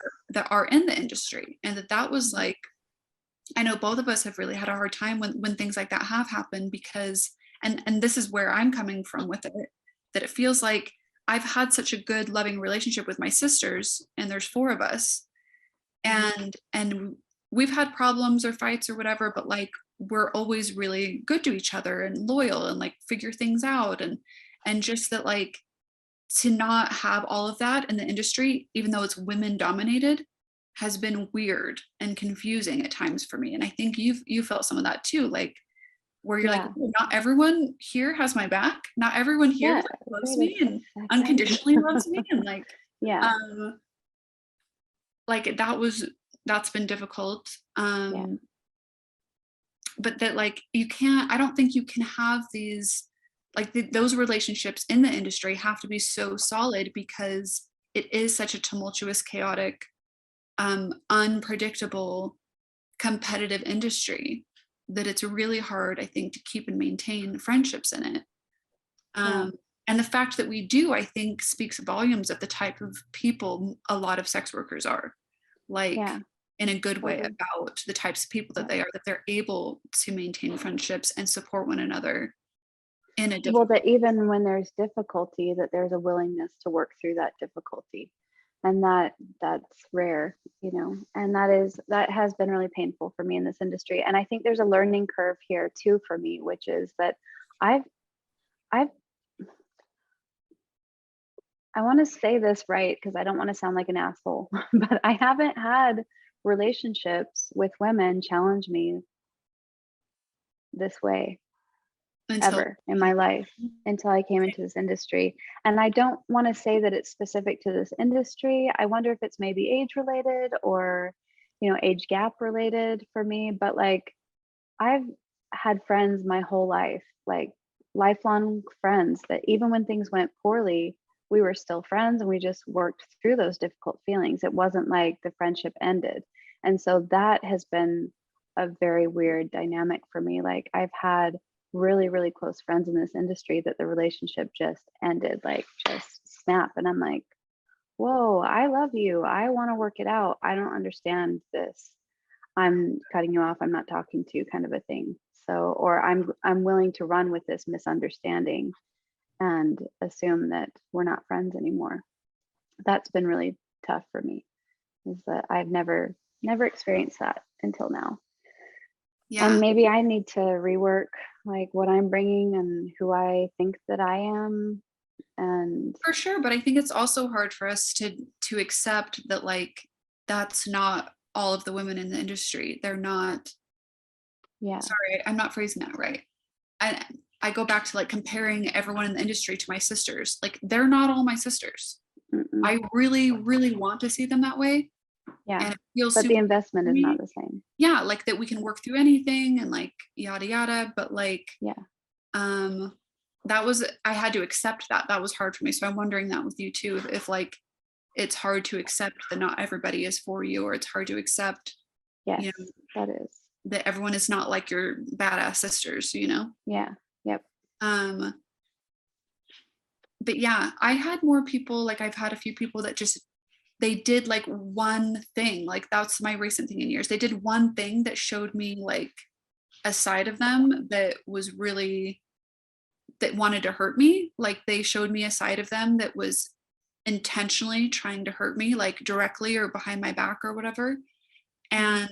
Speaker 3: are in the industry, and that was like, I know both of us have really had a hard time when things like that have happened, because and this is where I'm coming from with it, that it feels like I've had such a good loving relationship with my sisters, and there's 4 of us, and we've had problems or fights or whatever, but like we're always really good to each other and loyal and like figure things out, and just that, like, to not have all of that in the industry, even though it's women dominated, has been weird and confusing at times for me. And I think you felt some of that too, like where you're like, oh, not everyone here has my back, not everyone here loves me and unconditionally loves me, and like like that's been difficult. but that like I don't think you can have these like those relationships in the industry have to be so solid because it is such a tumultuous, chaotic, unpredictable, competitive industry that it's really hard, I think, to keep and maintain friendships in it. And the fact that we do, I think, speaks volumes of the type of people a lot of sex workers are, like in a good way, about the types of people that they are, that they're able to maintain friendships and support one another in a difficult
Speaker 2: that even when there's difficulty, that there's a willingness to work through that difficulty. And that's rare, you know, and that has been really painful for me in this industry. And I think there's a learning curve here too for me, which is that I want to say this right because I don't want to sound like an asshole, but I haven't had relationships with women challenge me this way ever in my life until I came into this industry. And I don't want to say that it's specific to this industry. I wonder if it's maybe age related or, you know, age gap related for me. But like, I've had friends my whole life, like lifelong friends, that even when things went poorly, we were still friends and we just worked through those difficult feelings. It wasn't like the friendship ended. And so that has been a very weird dynamic for me. Like I've had really, really close friends in this industry that the relationship just ended, like just snap. And I'm like, whoa, I love you. I want to work it out. I don't understand this. I'm cutting you off. I'm not talking to you, kind of a thing. So, or I'm willing to run with this misunderstanding and assume that we're not friends anymore. That's been really tough for me, is that I've never experienced that until now. Yeah. And maybe I need to rework like what I'm bringing and who I think that I am. And
Speaker 3: for sure, but I think it's also hard for us to accept that like that's not all of the women in the industry. They're not. Yeah. Sorry, I'm not phrasing that right. I go back to like comparing everyone in the industry to my sisters. Like they're not all my sisters. Mm-mm. I really, really want to see them that way.
Speaker 2: Yeah. And it feels but the investment is not the same.
Speaker 3: Yeah, like that we can work through anything and like yada yada. But like that was, I had to accept that. That was hard for me. So I'm wondering that with you too, if like it's hard to accept that not everybody is for you, or it's hard to accept
Speaker 2: that is
Speaker 3: that everyone is not like your badass sisters, you know?
Speaker 2: Yeah. Yep.
Speaker 3: But yeah, I had more people, like I've had a few people that just they did like one thing, like that's my recent thing in years. They did one thing that showed me like a side of them that was really, that wanted to hurt me. Like they showed me a side of them that was intentionally trying to hurt me, like directly or behind my back or whatever. And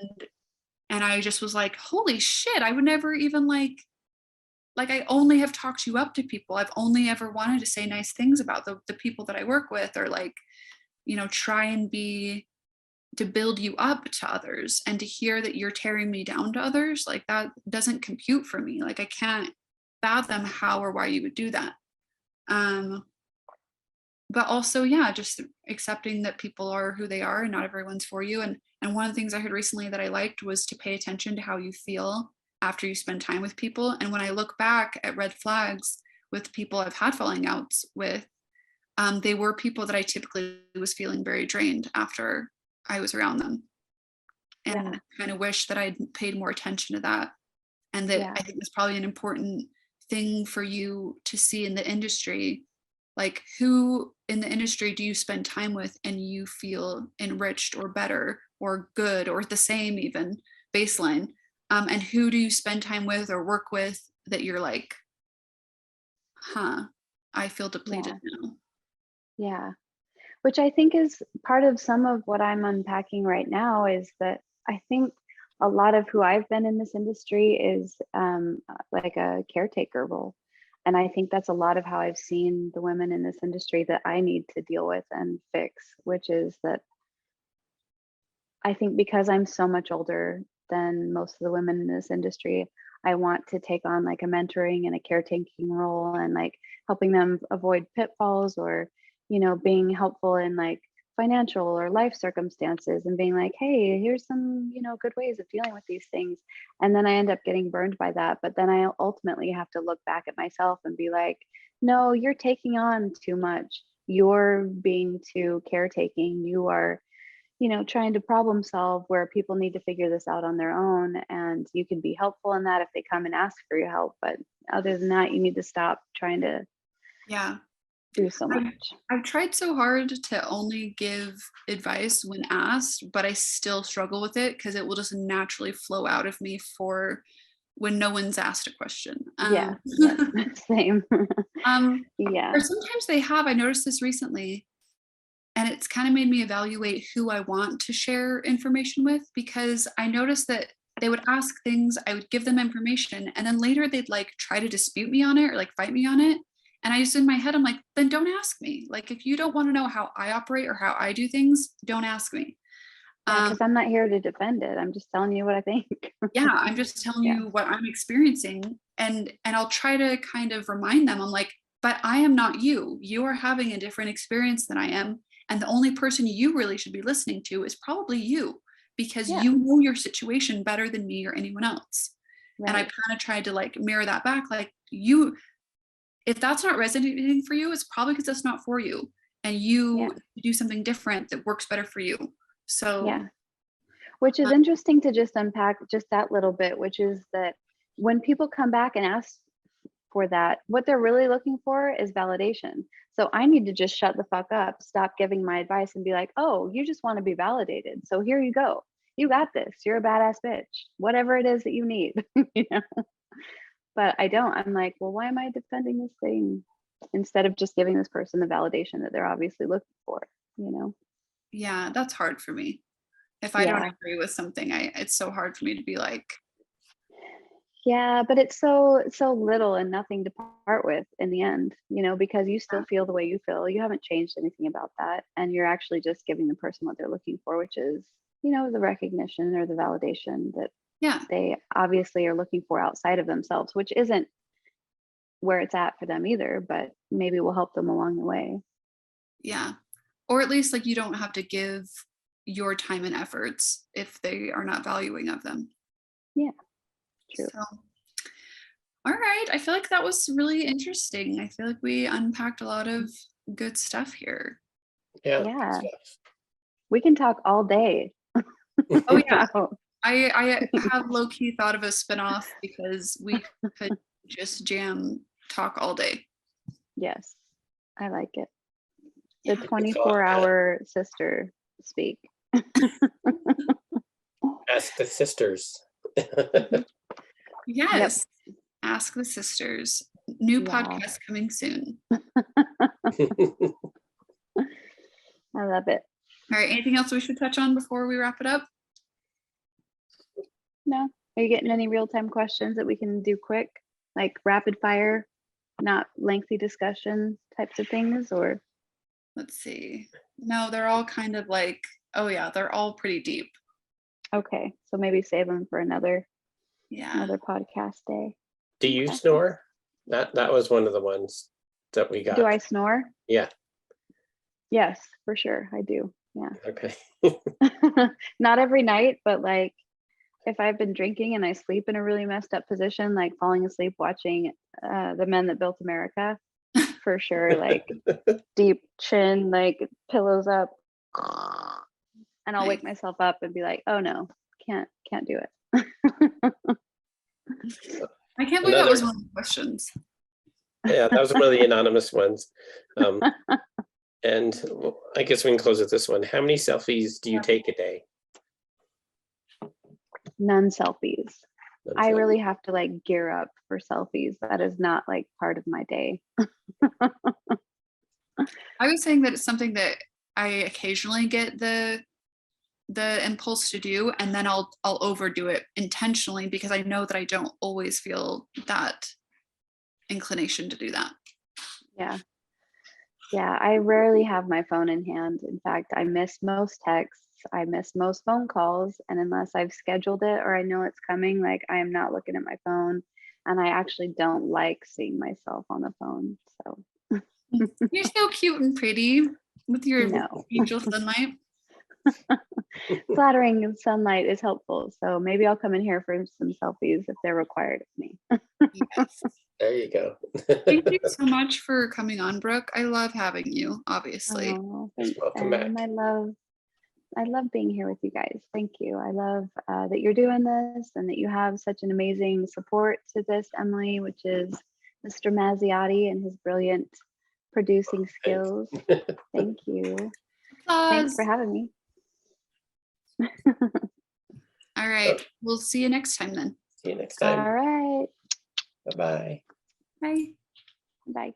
Speaker 3: I just was like, holy shit, I would never even like I only have talked you up to people. I've only ever wanted to say nice things about the people that I work with, or like, you know, try and to build you up to others, and to hear that you're tearing me down to others, like that doesn't compute for me. Like I can't fathom how or why you would do that. But also, yeah, just accepting that people are who they are and not everyone's for you. And one of the things I heard recently that I liked was to pay attention to how you feel after you spend time with people. And when I look back at red flags with people I've had falling outs with, they were people that I typically was feeling very drained after I was around them. And I kind of wish that I'd paid more attention to that. And that I think it's probably an important thing for you to see in the industry. Like, who in the industry do you spend time with and you feel enriched or better or good or the same, even baseline? And who do you spend time with or work with that you're like, I feel depleted now.
Speaker 2: Yeah. Which I think is part of some of what I'm unpacking right now, is that I think a lot of who I've been in this industry is like a caretaker role. And I think that's a lot of how I've seen the women in this industry that I need to deal with and fix, which is that I think because I'm so much older than most of the women in this industry, I want to take on like a mentoring and a caretaking role, and like helping them avoid pitfalls, or, you know, being helpful in like financial or life circumstances and being like, hey, here's some, good ways of dealing with these things. And then I end up getting burned by that. But then I ultimately have to look back at myself and be like, no, you're taking on too much. You're being too caretaking. You are, trying to problem solve where people need to figure this out on their own. And you can be helpful in that if they come and ask for your help. But other than that, you need to stop trying to do so much.
Speaker 3: I've tried so hard to only give advice when asked, but I still struggle with it because it will just naturally flow out of me for when no one's asked a question.
Speaker 2: Same.
Speaker 3: Or sometimes I noticed this recently, and it's kind of made me evaluate who I want to share information with, because I noticed that they would ask things, I would give them information, and then later they'd like try to dispute me on it or like fight me on it. And I just, in my head, I'm like, then don't ask me. Like, if you don't want to know how I operate or how I do things, don't ask me.
Speaker 2: Because I'm not here to defend it. I'm just telling you what I think.
Speaker 3: I'm just telling you what I'm experiencing. And I'll try to kind of remind them, I'm like, but I am not you. You are having a different experience than I am. And the only person you really should be listening to is probably you, because you know your situation better than me or anyone else. Right. And I kind of tried to like mirror that back. Like, if that's not resonating for you, it's probably because that's not for you. And you do something different that works better for you. So,
Speaker 2: which is interesting to just unpack just that little bit, which is that when people come back and ask for that, what they're really looking for is validation. So I need to just shut the fuck up, stop giving my advice and be like, oh, you just want to be validated. So here you go. You got this. You're a badass bitch, whatever it is that you need, But I don't. I'm like, well, why am I defending this thing instead of just giving this person the validation that they're obviously looking for,
Speaker 3: Yeah, that's hard for me. If I don't agree with something, it's so hard for me to be like.
Speaker 2: Yeah, but it's so little and nothing to part with in the end, because you still feel the way you feel. You haven't changed anything about that. And you're actually just giving the person what they're looking for, which is, the recognition or the validation that they obviously are looking for outside of themselves, which isn't where it's at for them either, but maybe will help them along the way.
Speaker 3: Yeah. Or at least like you don't have to give your time and efforts if they are not valuing of them.
Speaker 2: Yeah. True.
Speaker 3: So, all right. I feel like that was really interesting. I feel like we unpacked a lot of good stuff here.
Speaker 2: Yeah. We can talk all day.
Speaker 3: Oh yeah. I have low-key thought of a spinoff because we could just talk all day.
Speaker 2: Yes. I like it. The 24-hour sister speak.
Speaker 1: Ask the sisters.
Speaker 3: Yes. Yep. Ask the Sisters. New podcast coming soon.
Speaker 2: I love it.
Speaker 3: All right. Anything else we should touch on before we wrap it up?
Speaker 2: No. Are you getting any real-time questions that we can do quick? Like rapid fire, not lengthy discussion types of things, or?
Speaker 3: Let's see. No, they're all kind of like, they're all pretty deep.
Speaker 2: Okay. So maybe save them for another podcast day.
Speaker 1: Do you snore? That was one of the ones that we got.
Speaker 2: Do I snore?
Speaker 1: Yeah.
Speaker 2: Yes, for sure. I do. Yeah.
Speaker 1: Okay.
Speaker 2: Not every night, but like if I've been drinking and I sleep in a really messed up position, like falling asleep watching The Men That Built America, for sure. Like deep chin, like pillows up, and I'll wake myself up and be like, oh no, can't do it.
Speaker 3: I can't believe that was one of the questions.
Speaker 1: Yeah, that was one of the anonymous ones. And I guess we can close with this one. How many selfies do you take a day?
Speaker 2: None selfies. I really have to like gear up for selfies. That is not like part of my day.
Speaker 3: I was saying that it's something that I occasionally get the impulse to do, and then I'll overdo it intentionally because I know that I don't always feel that inclination to do that.
Speaker 2: Yeah, I rarely have my phone in hand. In fact, I miss most texts. I miss most phone calls. And unless I've scheduled it or I know it's coming, like I am not looking at my phone. And I actually don't like seeing myself on the phone. So
Speaker 3: you're so cute and pretty. with your
Speaker 2: No.
Speaker 3: angel sunlight.
Speaker 2: Flattering sunlight is helpful. So maybe I'll come in here for some selfies if they're required of me.
Speaker 3: Yes.
Speaker 1: There you go.
Speaker 3: Thank you so much for coming on, Brooke. I love having you, obviously.
Speaker 2: Oh, thanks,
Speaker 1: Welcome
Speaker 2: Em.
Speaker 1: back.
Speaker 2: I love being here with you guys. Thank you. I love that you're doing this and that you have such an amazing support to this, Emily, which is Mr. Mazziotti and his brilliant producing skills. Thank you. Thanks for having me.
Speaker 3: All right. We'll see you next time then.
Speaker 1: See you next time.
Speaker 2: All right.
Speaker 1: Bye-bye.
Speaker 3: Bye.
Speaker 2: Bye.